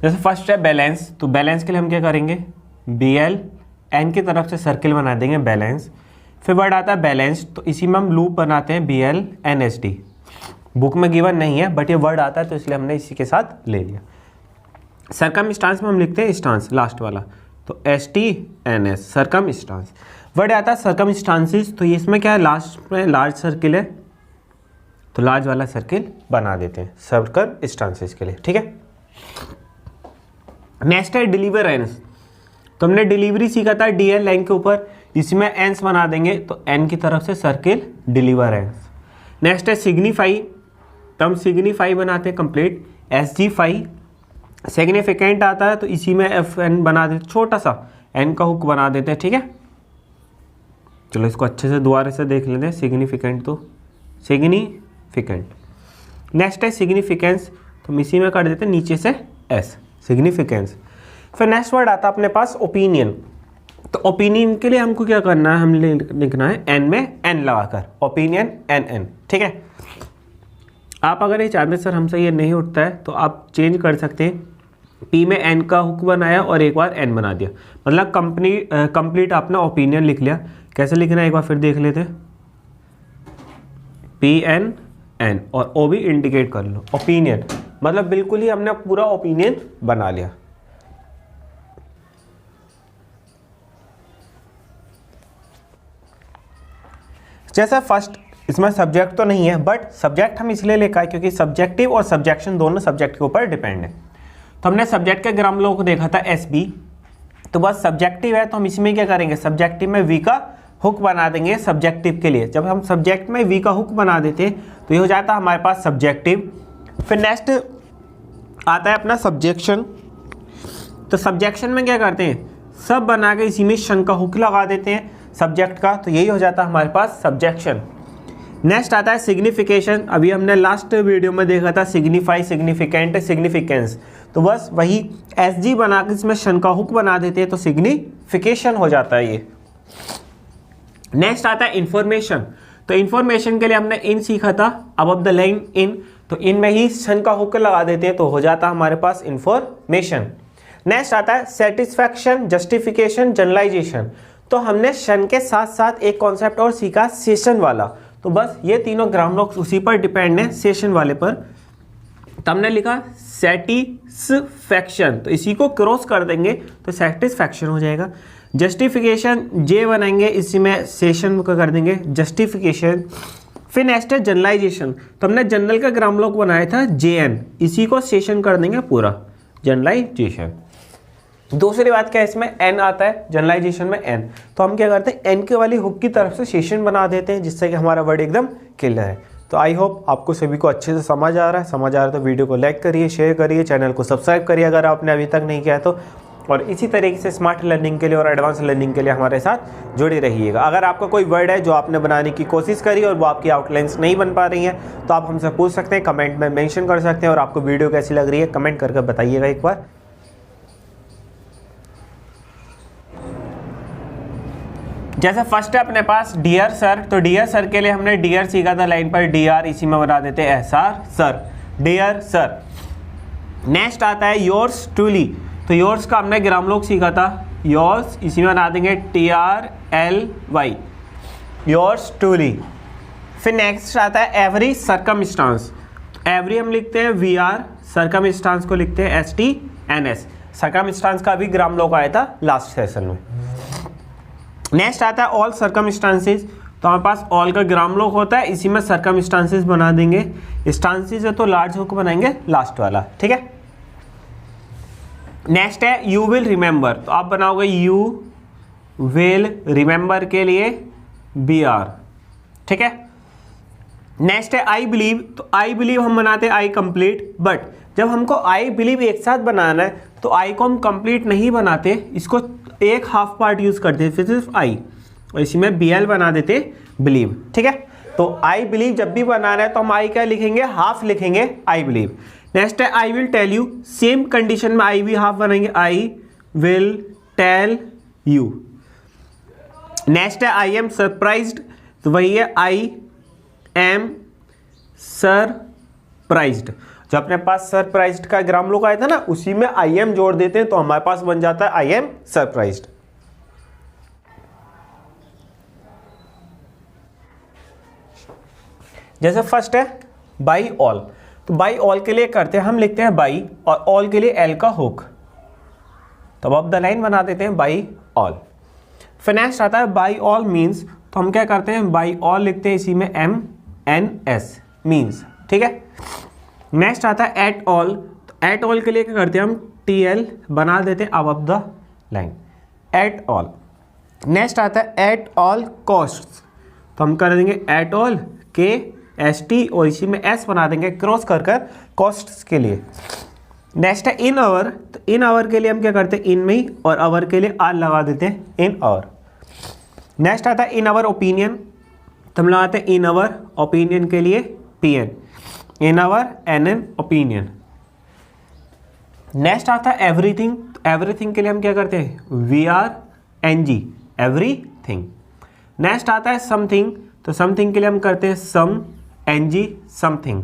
जैसे फर्स्ट है बैलेंस। तो बैलेंस के लिए हम क्या करेंगे, BL N की तरफ से सर्किल बना देंगे बैलेंस। फिर वर्ड आता है बैलेंस, तो इसी में हम लूप बनाते हैं BL NSD। बुक में गिवन नहीं है बट ये वर्ड आता है तो इसलिए हमने इसी के साथ ले लिया। सरकम स्टांस में हम लिखते हैं स्टांस लास्ट वाला, तो STNS सरकम स्टांस। वर्ड आता है सरकम स्टांसिस, तो ये इसमें क्या है, लास्ट में लार्ज सर्किल है तो लार्ज वाला सर्किल बना देते हैं सरकम स्टांसिस के लिए, ठीक है। नेक्स्ट है डिलीवरेंस। तो हमने डिलीवरी सीखा था DL लाइन के ऊपर, इसमें एंस बना देंगे तो N की तरफ से सर्किल डिलीवरेंस। नेक्स्ट है सिग्निफाई। तो हम सिग्निफाई बनाते हैं कंप्लीट, SGफाई। सिग्निफिकेंट आता है तो इसी में FN बना देते, छोटा सा N का हुक बना देते हैं, ठीक है। चलो इसको अच्छे से दोबारा से देख लेते हैं। सिग्निफिकेंट तो सिग्निफिकेंट। नेक्स्ट है सिग्निफिकेंस, तो हम इसी में कर देते हैं नीचे से S, सिग्निफिकेंस। फिर नेक्स्ट वर्ड आता है अपने पास ओपिनियन। तो ओपिनियन के लिए हमको क्या करना है, हम लिखना है N में N लगाकर, ओपिनियन NN, ठीक है। आप अगर ये चाहते हैं सर हमसे ये नहीं उठता है तो आप चेंज कर सकते हैं, P में N का हुक बनाया और एक बार N बना दिया, मतलब कंप्लीट आपने ओपिनियन लिख लिया। कैसे लिखना है एक बार फिर देख लेते हैं, PN N और O भी इंडिकेट कर लो, ओपिनियन, मतलब बिल्कुल ही हमने पूरा ओपिनियन बना लिया। जैसा फर्स्ट, इसमें सब्जेक्ट तो नहीं है बट सब्जेक्ट हम इसलिए लेकर आए क्योंकि सब्जेक्टिव और सब्जेक्शन दोनों सब्जेक्ट के ऊपर डिपेंड है। तो हमने सब्जेक्ट के ग्राम लोगों को देखा था SB, तो बस सब्जेक्टिव है तो हम इसमें क्या करेंगे, सब्जेक्टिव में V का हुक बना देंगे सब्जेक्टिव के लिए। जब हम सब्जेक्ट में V का हुक बना देते हैं तो ये हो जाता है हमारे पास सब्जेक्टिव। फिर नेक्स्ट आता है अपना सब्जेक्शन। तो सब्जेक्शन में क्या करते हैं, सब बना के इसी में शन का हुक लगा देते हैं सब्जेक्ट का, तो यही हो जाता है हमारे पास सब्जेक्शन। नेक्स्ट आता है सिग्निफिकेशन। अभी हमने लास्ट वीडियो में देखा था सिग्निफाई, सिग्निफिकेंट, सिग्निफिकेंस, तो बस वही SG बना के इसमें शन का हुक बना देते हैं तो सिग्निफिकेशन हो जाता है ये। नेक्स्ट आता है इंफॉर्मेशन। तो इंफॉर्मेशन के लिए हमने इन सीखा था, अबव द लाइन इन, तो इन में ही शन का हुक लगा देते हैं तो हो जाता है हमारे पास इंफॉर्मेशन। नेक्स्ट आता है सेटिस्फैक्शन, जस्टिफिकेशन, जनरलाइजेशन। तो हमने शन के साथ साथ एक कॉन्सेप्ट और सीखा, सेशन वाला। तो बस ये तीनों ग्राम ब्लॉक्स उसी पर डिपेंड है, सेशन वाले पर। तो हमने लिखा सेटिस्फैक्शन, तो इसी को क्रॉस कर देंगे तो सेटिस्फैक्शन हो जाएगा। जस्टिफिकेशन J बनाएंगे, इसी में सेशन का कर देंगे जस्टिफिकेशन। फिर नेक्स्ट है जनरलाइजेशन। तो हमने जनरल का ग्राम ब्लॉक बनाया था JN, इसी को सेशन कर देंगे पूरा, जनरलाइजेशन। दूसरी बात क्या है, इसमें N आता है जनरलाइजेशन में N, तो हम क्या करते हैं N के वाली हुक की तरफ से सेशन बना देते हैं जिससे कि हमारा वर्ड एकदम क्लियर है। तो आई होप आपको सभी को अच्छे से समझ आ रहा है। तो वीडियो को लाइक करिए, शेयर करिए, चैनल को सब्सक्राइब करिए अगर आपने अभी तक नहीं किया तो, और इसी तरीके से स्मार्ट लर्निंग के लिए और एडवांस लर्निंग के लिए हमारे साथ जुड़े रहिएगा। अगर आपका कोई वर्ड है जो आपने बनाने की कोशिश करी और वो आपकी आउटलाइंस नहीं बन पा रही हैं तो आप हमसे पूछ सकते हैं, कमेंट में मेंशन कर सकते हैं, और आपको वीडियो कैसी लग रही है कमेंट करके बताइएगा एक बार। जैसे फर्स्ट है अपने पास डियर सर, तो डियर सर के लिए हमने डियर सीखा था लाइन पर, डीआर इसी में बना देते हैं SR sir, dear sir. Next आता है योर्स ट्रूली, तो योर्स का हमने ग्रामलोक सीखा था, योर्स इसी में बना देंगे TRLY, योर्स ट्रूली। फिर नेक्स्ट आता है एवरी सर्कमस्टांस, एवरी हम लिखते हैं VR, सर्कमस्टांस को लिखते हैं STNS। सर्कमस्टांस का भी ग्रामलोक आया था लास्ट सेशन में। नेक्स्ट आता है ऑल सर्कमस्टांसेस, तो हमारे पास ऑल का ग्रामलोक होता है, इसी में सर्कमस्टांसेस बना देंगे। स्टांसेस है तो लार्ज होकर बनाएंगे लास्ट वाला, ठीक है। नेक्स्ट है यू विल रिमेंबर, तो आप बनाओगे यू विल रिमेंबर के लिए BR, ठीक है। नेक्स्ट है आई बिलीव, तो आई बिलीव हम बनाते हैं आई कंप्लीट, बट जब हमको आई बिलीव एक साथ बनाना है तो आई को हम कंप्लीट नहीं बनाते, इसको एक हाफ पार्ट यूज करते हैं, फिर सिर्फ आई, और इसी में BL बना देते बिलीव, ठीक है। तो आई बिलीव जब भी बनाना है तो हम आई क्या लिखेंगे, हाफ लिखेंगे आई बिलीव। नेक्स्ट है I will tell you, same condition में आई भी हाफ बनाएंगे, I will tell you. Next है आई एम सरप्राइज्ड, तो वही है आई एम सरप्राइज्ड। जो अपने पास सरप्राइज्ड का ग्रामलोक आया था ना, उसी में आई एम जोड़ देते हैं तो हमारे पास बन जाता है आई एम सरप्राइज्ड। जैसे फर्स्ट है बाई ऑल, तो बाई ऑल के लिए करते हैं हम लिखते हैं बाई, और ऑल के लिए एल का हुक, तो अब द लाइन बना देते हैं बाई ऑल। फिर नेक्स्ट आता है बाई ऑल मीन्स, तो हम क्या करते हैं बाई ऑल लिखते हैं इसी में MNS मीन्स, ठीक है। नेक्स्ट आता है एट ऑल, तो एट ऑल के लिए क्या करते हैं हम TL बना देते हैं above the line, at all. Next आता है एट ऑल कॉस्ट्स, तो हम कर देंगे एट ऑल KST और इसी में S बना देंगे क्रॉस कर कॉस्ट्स के लिए। नेक्स्ट है इन आवर, तो इन आवर के लिए हम क्या करते हैं इन में ही, और आवर के लिए आर लगा देते हैं इन आवर। नेक्स्ट आता है इन आवर ओपिनियन, तो हम लगाते हैं इन आवर ओपिनियन के लिए PN, in our NN opinion. Next आता है एवरीथिंग, तो एवरीथिंग के लिए हम क्या करते हैं VRNG एवरीथिंग। नेक्स्ट आता है समथिंग, तो समथिंग के लिए हम करते हैं SOMENG समथिंग।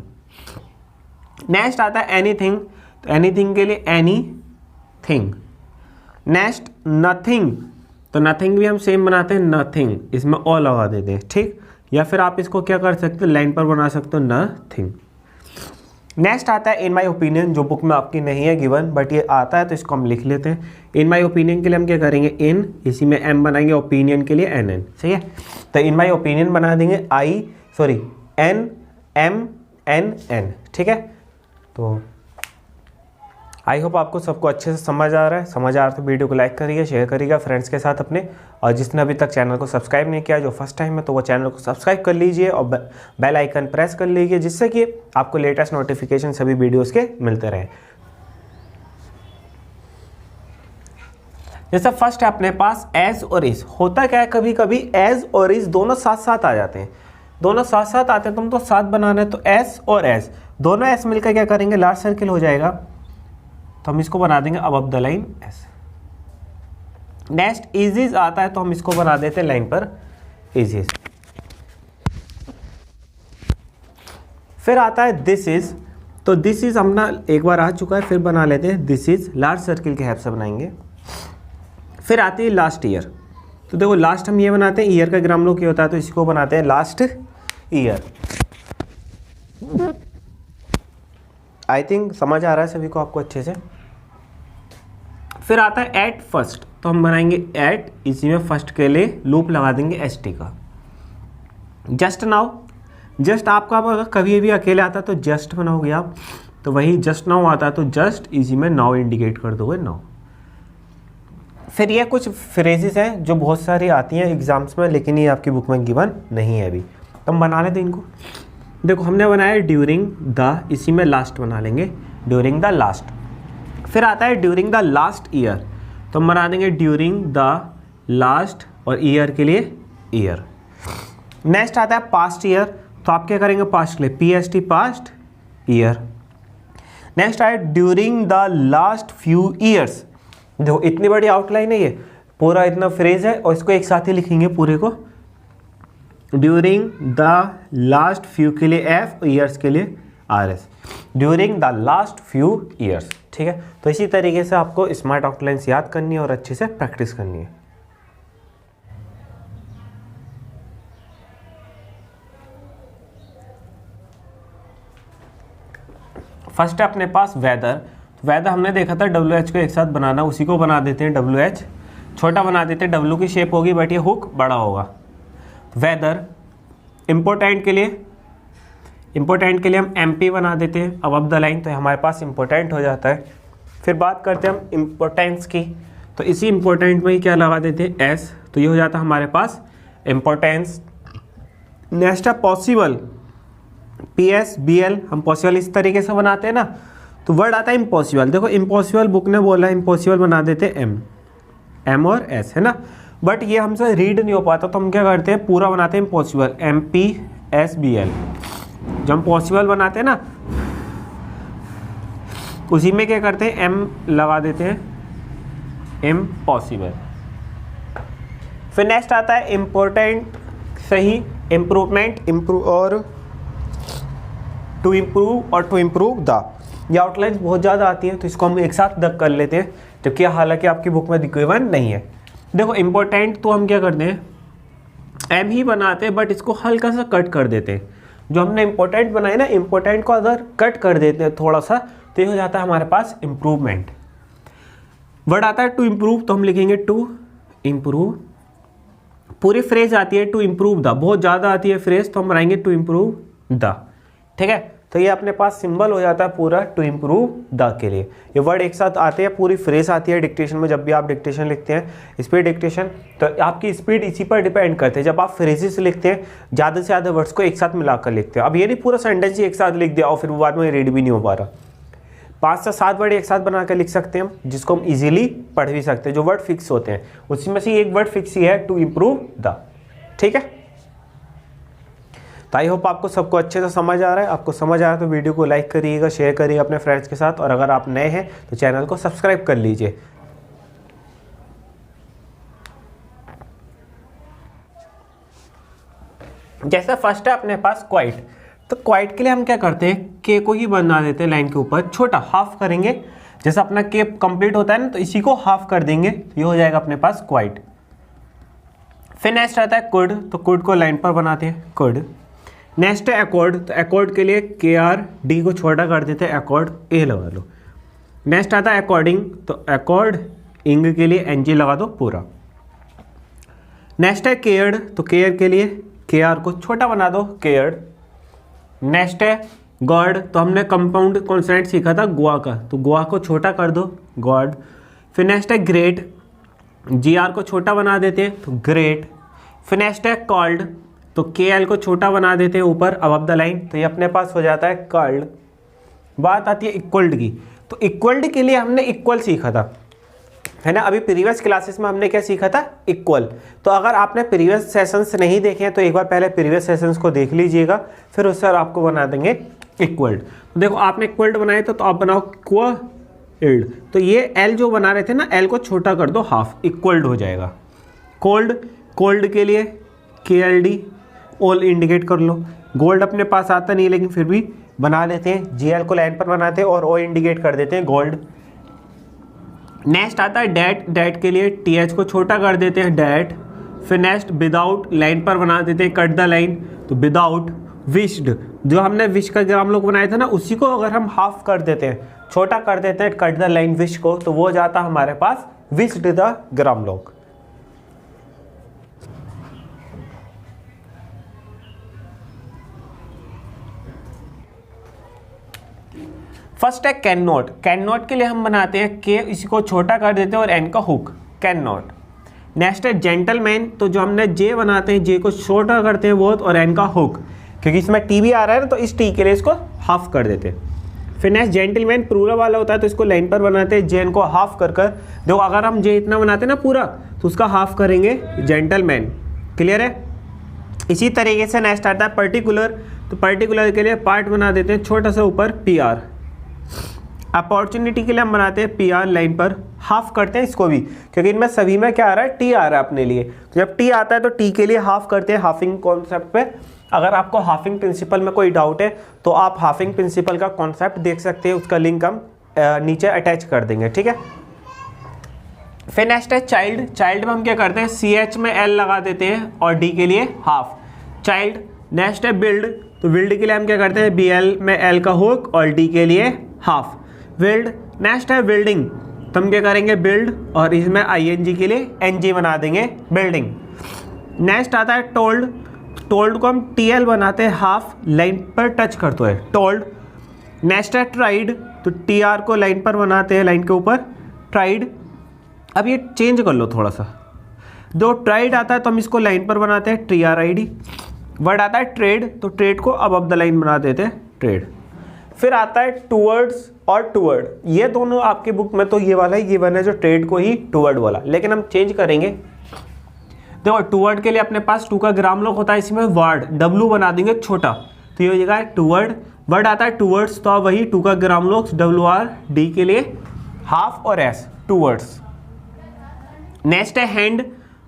नेक्स्ट आता है एनीथिंग, तो एनीथिंग के लिए एनीथिंग। नेक्स्ट नथिंग, तो नथिंग भी हम सेम बनाते हैं नथिंग, इसमें ऑल लगा देते हैं, ठीक। या फिर आप इसको क्या कर सकते हो लाइन पर बना सकते हो नथिंग। नेक्स्ट आता है इन माई ओपिनियन, जो बुक में आपकी नहीं है गिवन बट ये आता है तो इसको हम लिख लेते हैं। इन माई ओपिनियन के लिए हम क्या करेंगे इन, इसी में M बनाएंगे, ओपिनियन के लिए NN, सही है। तो इन माई ओपिनियन बना देंगे NMNN, ठीक है। तो आई होप आपको सबको अच्छे से समझ आ रहा है। समझ आ रहा है तो वीडियो को लाइक करिए, शेयर करिएगा फ्रेंड्स के साथ अपने, और जिसने अभी तक चैनल को सब्सक्राइब नहीं किया, जो फर्स्ट टाइम है तो वो चैनल को सब्सक्राइब कर लीजिए और बेल आइकन प्रेस कर लीजिए, जिससे कि आपको लेटेस्ट नोटिफिकेशन सभी वीडियोस के मिलते रहे। जैसा फर्स्ट है अपने पास एज और इज, होता क्या है कभी कभी एज और इज दोनों साथ साथ आ जाते हैं, दोनों साथ साथ आते हैं, तुम तो साथ बनाना है, तो एस और एस दोनों एस मिलकर क्या करेंगे लार्ज सर्किल हो जाएगा, तो हम इसको बना देंगे above the line S. Next is आता है तो हम इसको बना देते हैं लाइन पर इज। फिर आता है दिस इज, तो दिस इज हमने एक बार आ चुका है, फिर बना लेते हैं दिस इज, लार्ज सर्किल के हेल्प से बनाएंगे। फिर आती है लास्ट ईयर, तो देखो लास्ट हम ये बनाते हैं, ईयर का ग्रामलोक ये होता है तो इसको बनाते हैं लास्ट ईयर। आई थिंक समझ आ रहा है सभी को आपको अच्छे से। फिर आता है एट फर्स्ट, तो हम बनाएंगे एट, इसी में फर्स्ट के लिए लूप लगा देंगे ST का। जस्ट नाउ, जस्ट आपका अगर कभी भी अकेले आता है तो जस्ट बनाओगे आप, तो वही जस्ट नाउ आता है तो जस्ट, इसी में नाउ इंडिकेट कर दोगे नाउ। फिर ये कुछ फ्रेजेस हैं जो बहुत सारी आती हैं एग्जाम्स में, लेकिन ये आपकी बुक में गिवन नहीं है अभी, तो हम बना लेते हैं इनको। देखो हमने बनाया ड्यूरिंग द, इसी में लास्ट बना लेंगे ड्यूरिंग द लास्ट। फिर आता है ड्यूरिंग द लास्ट ईयर, तो हम बना देंगे ड्यूरिंग द लास्ट और ईयर के लिए ईयर। नेक्स्ट आता है पास्ट ईयर, तो आप क्या करेंगे पास्ट के लिए PST पास्ट ईयर। नेक्स्ट आया during the last few years, देखो इतनी बड़ी आउटलाइन है ये, पूरा इतना फ्रेज है और इसको एक साथ ही लिखेंगे पूरे को। ड्यूरिंग द लास्ट फ्यू के लिए एफ, ईयर्स के लिए R S, during the last few years. ठीक है, तो इसी तरीके से आपको स्मार्ट आउटलाइंस याद करनी है और अच्छे से प्रैक्टिस करनी है। फर्स्ट है अपने पास वेदर। वेदर हमने देखा था WH को एक साथ बनाना, उसी को बना देते हैं WH, छोटा बना देते हैं, W की शेप होगी बट ये हुक बड़ा होगा। वेदर इम्पोर्टेंट के लिए हम MP बना देते हैं अबव द लाइन, तो हमारे पास इम्पोर्टेंट हो जाता है। फिर बात करते हैं हम इम्पोर्टेंस की, तो इसी इम्पोर्टेंट में ही क्या लगा देते हैं S, तो ये हो जाता है हमारे पास इम्पोर्टेंस। नेक्स्ट है पॉसिबल, PS BL, हम पॉसिबल इस तरीके से बनाते हैं ना, तो वर्ड आता है इम्पॉसिबल। देखो इम्पॉसिबल बुक ने बोला है, इम्पॉसिबल बना देते हैं M और S, है ना, बट ये हमसे रीड नहीं हो पाता, तो हम क्या करते हैं पूरा बनाते हैं इम्पॉसिबल, MPSBL। जब हम पॉसिबल बनाते हैं ना, उसी में क्या करते हैं M लगा देते हैं, इम्पॉसिबल। फिर नेक्स्ट आता है इम्पोर्टेंट, सही, इम्प्रूवमेंट, इम्प्रूव और टू इम्प्रूव और टू इम्प्रूव द। ये आउटलाइंस बहुत ज़्यादा आती हैं, तो इसको हम एक साथ दग कर लेते हैं, जबकि हालांकि आपकी बुक में गिवन नहीं है। देखो इम्पोर्टेंट तो हम क्या करते हैं M ही बनाते हैं, बट इसको हल्का सा कट कर देते हैं। जो हमने इम्पोर्टेंट बनाए ना, इम्पोर्टेंट को अगर कट कर देते हैं थोड़ा सा, तो ये हो जाता है हमारे पास इम्प्रूवमेंट। वर्ड आता है टू इम्प्रूव, तो हम लिखेंगे टू इम्प्रूव। पूरी फ्रेज आती है टू इम्प्रूव द, बहुत ज़्यादा आती है फ्रेज, तो हम बनाएंगे टू इम्प्रूव द। ठीक है, तो ये अपने पास सिंबल हो जाता है पूरा टू इम्प्रूव द के लिए। ये वर्ड एक साथ आते हैं, पूरी फ्रेज आती है डिक्टेशन में। जब भी आप डिक्टेशन लिखते हैं, स्पीड डिक्टेशन, तो आपकी स्पीड इसी पर डिपेंड करते हैं। जब आप फ्रेजेस लिखते हैं, ज़्यादा से ज़्यादा वर्ड्स को एक साथ मिलाकर लिखते हैं। अब ये नहीं पूरा सेंटेंस ही एक साथ लिख दिया और फिर बाद में रीड भी नहीं हो पा रहा। 5 से 7 वर्ड एक साथ बना कर लिख सकते हैं हम, जिसको हम इजीली पढ़ भी सकते हैं। जो वर्ड फिक्स होते हैं उसी में से एक वर्ड फिक्स ही है टू इम्प्रूव द। ठीक है, तो आई होप आपको सबको अच्छे से समझ आ रहा है। आपको समझ आ रहा है तो वीडियो को लाइक करिएगा, शेयर करिएगा अपने फ्रेंड्स के साथ, और अगर आप नए हैं तो चैनल को सब्सक्राइब कर लीजिए। जैसा फर्स्ट है अपने पास क्वाइट, तो क्वाइट के लिए हम क्या करते हैं, के को ही बना देते हैं लाइन के ऊपर, छोटा हाफ करेंगे। जैसा अपना के कंप्लीट होता है ना, तो इसी को हाफ कर देंगे, तो ये हो जाएगा अपने पास क्वाइट। फिर नेक्स्ट आता है कुड, तो कुड को लाइन पर बनाते हैं, कुड। नेक्स्ट है अकॉर्ड, तो अकॉर्ड के लिए KRD को छोटा कर देते हैं, अकॉर्ड A लगा लो। नेक्स्ट आता है अकॉर्डिंग, तो अकॉर्ड इंग के लिए NG लगा दो पूरा। नेक्स्ट है केयर्ड, तो केयर के लिए KR को छोटा बना दो, केयर्ड। नेक्स्ट है गॉड, तो हमने कंपाउंड कॉन्सोनेंट सीखा था गोवा का, तो गोवा को छोटा कर दो, गॉड। फिर नेक्स्ट है ग्रेट, GR को छोटा बना देते हैं, तो ग्रेट। फिर नेक्स्ट है कॉल्ड, तो KL को छोटा बना देते हैं ऊपर अबव द लाइन, तो ये अपने पास हो जाता है कॉल्ड। बात आती है इक्वल्ड की, तो इक्वल्ड के लिए हमने इक्वल सीखा था, है ना। अभी प्रीवियस क्लासेस में हमने क्या सीखा था, इक्वल। तो अगर आपने प्रीवियस सेशंस नहीं देखे हैं तो एक बार पहले प्रीवियस सेशंस को देख लीजिएगा, फिर उससे आपको बना देंगे इक्वल्ड। तो देखो आपने इक्वल्ड बनाए तो आप बनाओ क्वाइल्ड, तो ये L जो बना रहे थे ना, L को छोटा कर दो हाफ, इक्वल्ड हो जाएगा। कोल्ड, कोल्ड के लिए KLD, ऑल इंडिकेट कर लो। गोल्ड अपने पास आता नहीं, लेकिन फिर भी बना लेते हैं, GL को लाइन पर बनाते हैं और O इंडिकेट कर देते हैं, गोल्ड। नेक्स्ट आता है डेट, डेट के लिए TH को छोटा कर देते हैं, डेट। फिर नेक्स्ट विदाउट, लाइन पर बना देते हैं, कट द लाइन, तो विदाउट। विश्ड, जो हमने विश का ग्राम लोग बनाया था ना, उसी को अगर हम हाफ कर देते हैं, छोटा कर देते हैं, कट द लाइन विश को, तो वो जाता हमारे पास विश्ड द ग्राम लोग। फर्स्ट है कैन नॉट, कैन नॉट के लिए हम बनाते हैं के, इसी को छोटा कर देते हैं और एन का हुक, कैन नॉट। नेक्स्ट है जेंटलमैन, तो जो हमने जे बनाते हैं, जे को छोटा करते हैं बहुत, और एन का हुक, क्योंकि इसमें टी भी आ रहा है ना, तो इस टी के लिए इसको हाफ कर देते हैं। फिर नेक्स्ट जेंटलमैन प्लूरल वाला होता है, तो इसको लाइन पर बनाते हैं, जेन को हाफ कर कर। देखो अगर हम जे इतना बनाते हैं ना पूरा, तो उसका हाफ करेंगे जेंटलमैन। क्लियर है। इसी तरीके से नेक्स्ट आता है पर्टिकुलर, तो पर्टिकुलर के लिए पार्ट बना देते हैं छोटा सा ऊपर, PR। अपॉर्चुनिटी के लिए हम बनाते हैं PR लाइन पर हाफ करते हैं इसको भी, क्योंकि इनमें सभी में क्या आ रहा है, टी आ रहा है अपने लिए। तो जब टी आता है तो टी के लिए हाफ करते हैं हाफिंग कॉन्सेप्ट पे। अगर आपको हाफिंग प्रिंसिपल में कोई डाउट है तो आप हाफिंग प्रिंसिपल का कॉन्सेप्ट देख सकते हैं, उसका लिंक हम नीचे अटैच कर देंगे, ठीक है। फिर नेक्स्ट है चाइल्ड। चाइल्ड में हम क्या करते हैं, सी एच में एल लगा देते हैं और डी के लिए हाफ, चाइल्ड। नेक्स्ट है बिल्ड, तो बिल्ड के लिए हम क्या करते हैं, बी एल में एल का हुक और डी के लिए हाफ, बिल्ड। नेक्स्ट है बिल्डिंग, तो हम क्या करेंगे, बिल्ड और इसमें आई एन जी के लिए एन जी बना देंगे, बिल्डिंग। नेक्स्ट आता है टोल्ड, टोल्ड को हम टी एल बनाते हैं, हाफ लाइन पर टच करते हैं, टोल्ड। नेक्स्ट है ट्राइड, तो टी आर को लाइन पर बनाते हैं, लाइन के ऊपर, ट्राइड। अब ये चेंज कर लो थोड़ा सा, जो ट्राइड आता है तो हम इसको लाइन पर बनाते हैं, T R I D. Word आता है ट्रेड, तो ट्रेड को अब द लाइन बना देते हैं, ट्रेड। फिर आता है टूवर्ड्स और टूवर्ड, ये दोनों आपके बुक में तो ये वाला है, ये वन है जो ट्रेड को ही टूवर्ड वाला, लेकिन हम चेंज करेंगे। देखो टूवर्ड के लिए अपने पास टू का ग्राम लोग होता है, इसमें वर्ड डब्लू बना देंगे छोटा, तो ये हो जाएगा टूवर्ड। वर्ड आता है टूवर्ड्स, तो वही टू का ग्राम लोग डब्ल्यू आर, डी के लिए हाफ और एस, टूवर्ड्स। नेक्स्ट है हैंड,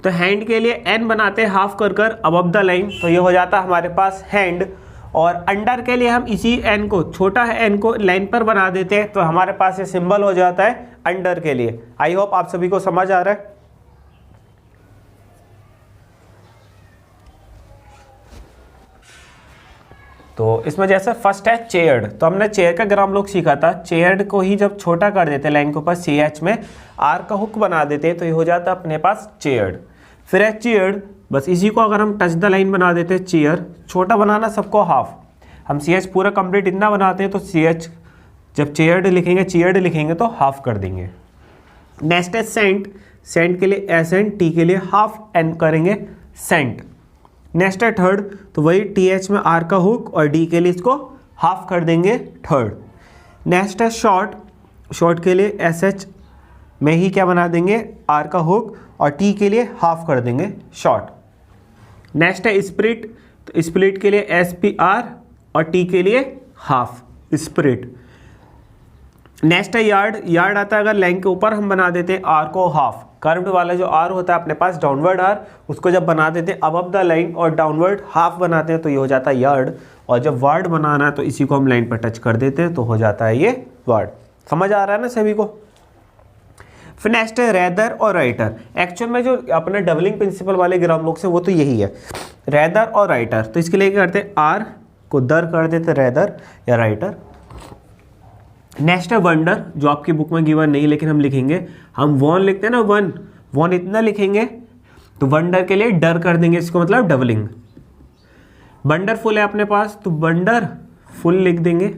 तो हैंड के लिए एन बनाते हैं हाफ कर कर अबव द लाइन, तो ये हो जाता है हमारे पास हैंड। और अंडर के लिए हम इसी एन को, छोटा है एन को लाइन पर बना देते हैं, तो हमारे पास ये सिंबल हो जाता है अंडर के लिए। आई होप आप सभी को समझ आ रहा है। तो इसमें जैसे फर्स्ट है चेयर्ड, तो हमने चेयर का ग्राम लोग सीखा था, चेयर्ड को ही जब छोटा कर देते हैं लाइन के ऊपर सी एच में आर का हुक बना देते हैं, तो ये हो जाता है अपने पास चेयर्ड। फिर है चेयर्ड, बस इसी को अगर हम टच द लाइन बना देते हैं, चेयर छोटा बनाना सबको हाफ, हम सी एच पूरा कंप्लीट इतना बनाते हैं, तो सी एच जब चेयर्ड लिखेंगे तो हाफ कर देंगे। नेक्स्ट है सेंट, सेंट के लिए एस एन, टी के लिए हाफ एन करेंगे, सेंट। नेक्स्ट है थर्ड, तो वही टी एच में आर का हुक और डी के लिए इसको हाफ कर देंगे, थर्ड। नेक्स्ट है शॉर्ट, शॉर्ट के लिए एस एच में ही क्या बना देंगे, आर का हुक और टी के लिए हाफ कर देंगे, शॉर्ट। नेक्स्ट है स्प्लिट, तो स्प्लिट के लिए एस पी आर और टी के लिए हाफ, स्प्लिट। नेक्स्ट है यार्ड, यार्ड आता है अगर लाइन के ऊपर हम बना देते हैं आर को हाफ, कर्व्ड वाला जो आर होता है अपने पास डाउनवर्ड आर, उसको जब बना देते हैं अबव द लाइन और डाउनवर्ड हाफ बनाते हैं, तो ये हो जाता है यार्ड। और जब वर्ड बनाना है तो इसी को हम लाइन पर टच कर देते हैं, तो हो जाता है ये वर्ड। समझ आ रहा है ना सभी को। फिर नेक्स्ट है रेदर और राइटर। एक्चुअल में जो अपने डबलिंग प्रिंसिपल वाले ग्राम लोग से वो तो यही है, रेदर और राइटर। तो इसके लिए क्या करते हैं, आर को दर कर देते रेदर या राइटर। नेक्स्ट है वंडर, जो आपकी बुक में गिवन नहीं लेकिन हम लिखेंगे, हम वन लिखते हैं ना, वन वन इतना लिखेंगे, तो वंडर के लिए डर कर देंगे, इसको मतलब डबलिंग। वंडरफुल है अपने पास, तो वंडर फुल लिख देंगे।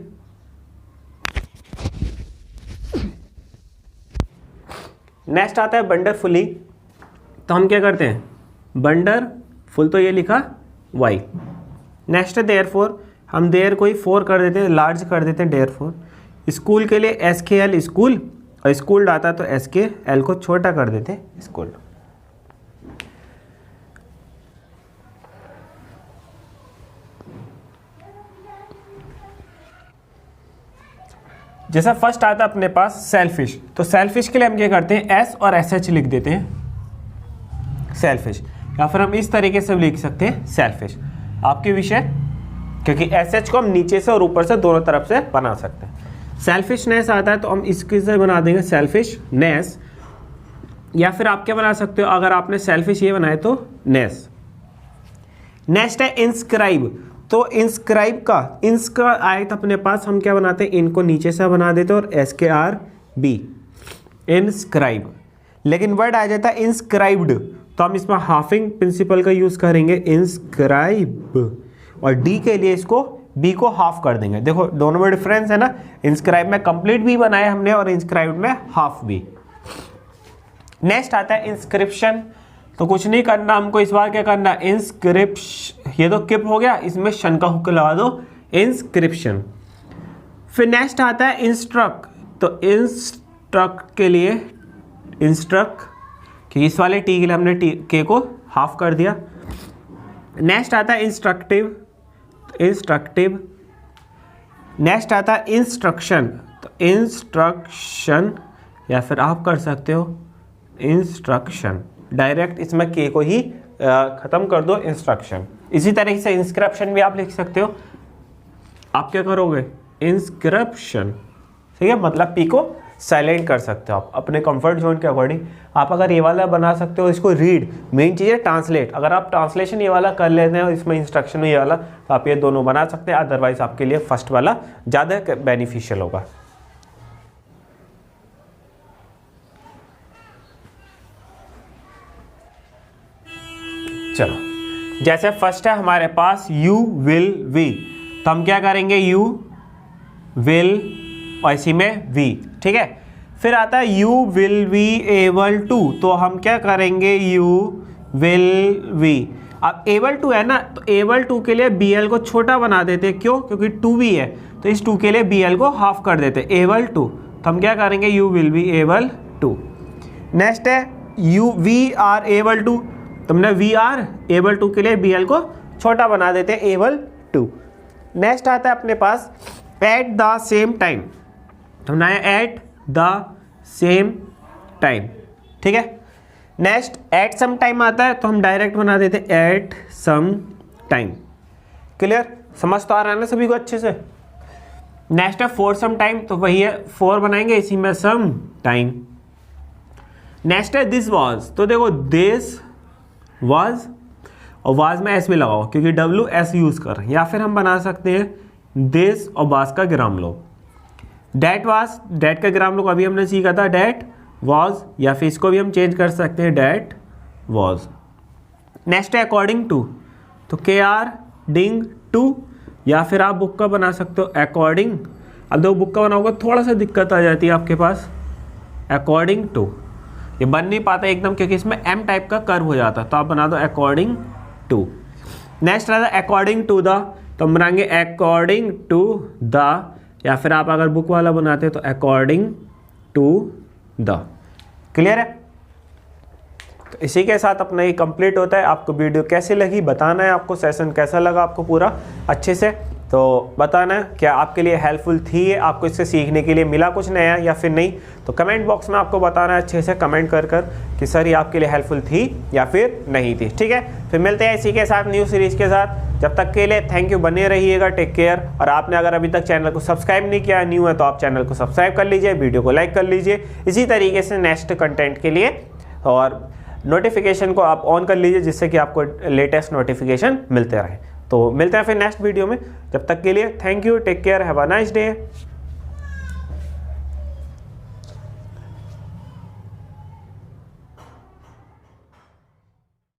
नेक्स्ट आता है वंडरफुली, तो हम क्या करते हैं, वंडर फुल तो ये लिखा वाई। नेक्स्ट है देयरफॉर, हम देयर को ही फोर कर देते हैं, लार्ज कर देते हैं देयरफॉर। स्कूल के लिए एस के एल स्कूल, और स्कूल आता है तो एस के एल को छोटा कर देते हैं, स्कूल। जैसा फर्स्ट आता है अपने पास सेल्फिश, तो सेल्फिश के लिए हम क्या करते हैं, एस और एस एच लिख देते हैं, सेल्फिश। या फिर हम इस तरीके से लिख सकते हैं सेल्फिश, आपके विषय, क्योंकि एस एच को हम नीचे से और ऊपर से दोनों तरफ से बना सकते हैं। सेल्फिशनेस आता है तो हम इसके से बना देंगे सेल्फिशनेस, या फिर आप क्या बना सकते हो, अगर आपने सेल्फिश ये बनाए तो नेस। नेक्स्ट है इंस्क्राइब, तो इंस्क्राइब का इंस्क्रा आए तो अपने पास हम क्या बनाते हैं, इनको नीचे से बना देते हैं और एस के आर बी, इंस्क्राइब। लेकिन वर्ड आ जाता है इंस्क्राइब्ड, तो हम इसमें हाफिंग प्रिंसिपल का यूज करेंगे, इंस्क्राइब, और डी के लिए इसको बी को हाफ कर देंगे। देखो दोनों में डिफरेंस है ना, इंस्क्राइब में कंप्लीट बी बनाया हमने और इंस्क्राइब में हाफ बी। नेक्स्ट आता है इंस्क्रिप्शन, तो कुछ नहीं करना हमको इस बार, क्या करना, इंस्क्रिप्शन, ये तो किप हो गया, इसमें शन का हुक लगा दो, इंस्क्रिप्शन। फिर नेक्स्ट आता है इंस्ट्रक्ट, तो इंस्ट्रक्ट के लिए इंस्ट्रक्ट, कि इस वाले टी के लिए हमने टी के को हाफ कर दिया। नेक्स्ट आता है इंस्ट्रक्टिव, इंस्ट्रक्टिव। नेक्स्ट आता है इंस्ट्रक्शन, तो इंस्ट्रक्शन या फिर आप कर सकते हो इंस्ट्रक्शन। डायरेक्ट इसमें के को ही ख़त्म कर दो, इंस्ट्रक्शन। इसी तरीके से इंस्क्रिप्शन भी आप लिख सकते हो। आप क्या करोगे, इंस्क्रिप्शन, ठीक है, मतलब पी को साइलेंट कर सकते हो आप अपने कंफर्ट जोन के अकॉर्डिंग। आप अगर ये वाला बना सकते हो, इसको रीड, मेन चीज़ है ट्रांसलेट। अगर आप ट्रांसलेशन ये वाला कर लेते हैं और इसमें इंस्ट्रक्शन ये वाला, तो आप ये दोनों बना सकते हैं। अदरवाइज आपके लिए फर्स्ट वाला ज़्यादा बेनिफिशियल होगा। चलो, जैसे फर्स्ट है हमारे पास यू विल वी, तो हम क्या करेंगे, यू विल और इसी में वी, ठीक है। फिर आता है you will we able to, तो हम क्या करेंगे, यू विल वी। अब एबल टू है ना, तो एबल टू के लिए बी एल को छोटा बना देते, क्यों, क्योंकि टू भी है, तो इस टू के लिए बी एल को हाफ कर देते, एबल टू। तो हम क्या करेंगे, you will be able to. Next है you we are able to, तुमने वी आर एबल टू के लिए बी एल को छोटा बना देते, एबल टू। नेक्स्ट आता है अपने पास एट द सेम टाइम, तो हमने एट द सेम टाइम, ठीक है। नेक्स्ट एट सम टाइम आता है, तो हम डायरेक्ट बना देते एट सम टाइम। क्लियर, समझ तो आ रहा है ना सभी को अच्छे से। नेक्स्ट है फॉर सम टाइम, तो वही है, फॉर बनाएंगे इसी में सम टाइम। नेक्स्ट है दिस वाज, तो देखो दिस वाज, और वाज में एस भी लगाओ क्योंकि डब्ल्यू एस यूज कर रहे हैं। या फिर हम बना सकते हैं दिस और वाज का ग्राम लो। डैट वाज, डैट का ग्राम लो अभी हमने सीखा था, डैट वाज, या फिर इसको भी हम चेंज कर सकते हैं डैट वाज। नेक्स्ट है अकॉर्डिंग टू, तो के आर डिंग टू, या फिर आप बुक का बना सकते हो अकॉर्डिंग। अब देखो बुक का बनाओगे थोड़ा सा दिक्कत आ जाती है आपके पास, अकॉर्डिंग टू ये बन नहीं पाता एकदम, क्योंकि इसमें एम टाइप का कर्व हो जाता है, तो आप बना दो अकॉर्डिंग टू। नेक्स्ट रहता है अकॉर्डिंग टू द, तो हम बनाएंगे अकॉर्डिंग टू द, या फिर आप अगर बुक वाला बनाते हो तो अकॉर्डिंग टू द। क्लियर है, तो इसी के साथ अपना ये कंप्लीट होता है। आपको वीडियो कैसी लगी बताना है, आपको सेशन कैसा लगा आपको पूरा अच्छे से, तो बताना है क्या आपके लिए हेल्पफुल थी, आपको इससे सीखने के लिए मिला कुछ नया या फिर नहीं। तो कमेंट बॉक्स में आपको बताना है अच्छे से कमेंट कर कि सर ये आपके लिए हेल्पफुल थी या फिर नहीं थी, ठीक है। फिर मिलते हैं इसी के साथ न्यू सीरीज के साथ, जब तक के लिए थैंक यू, बने रहिएगा, टेक केयर। और आपने अगर अभी तक चैनल को सब्सक्राइब नहीं किया, न्यू है तो आप चैनल को सब्सक्राइब कर लीजिए, वीडियो को लाइक कर लीजिए इसी तरीके से नेक्स्ट कंटेंट के लिए, और नोटिफिकेशन को आप ऑन कर लीजिए जिससे कि आपको लेटेस्ट नोटिफिकेशन मिलते रहे। तो मिलते हैं फिर नेक्स्ट वीडियो में, जब तक के लिए thank you, take care, have a nice day.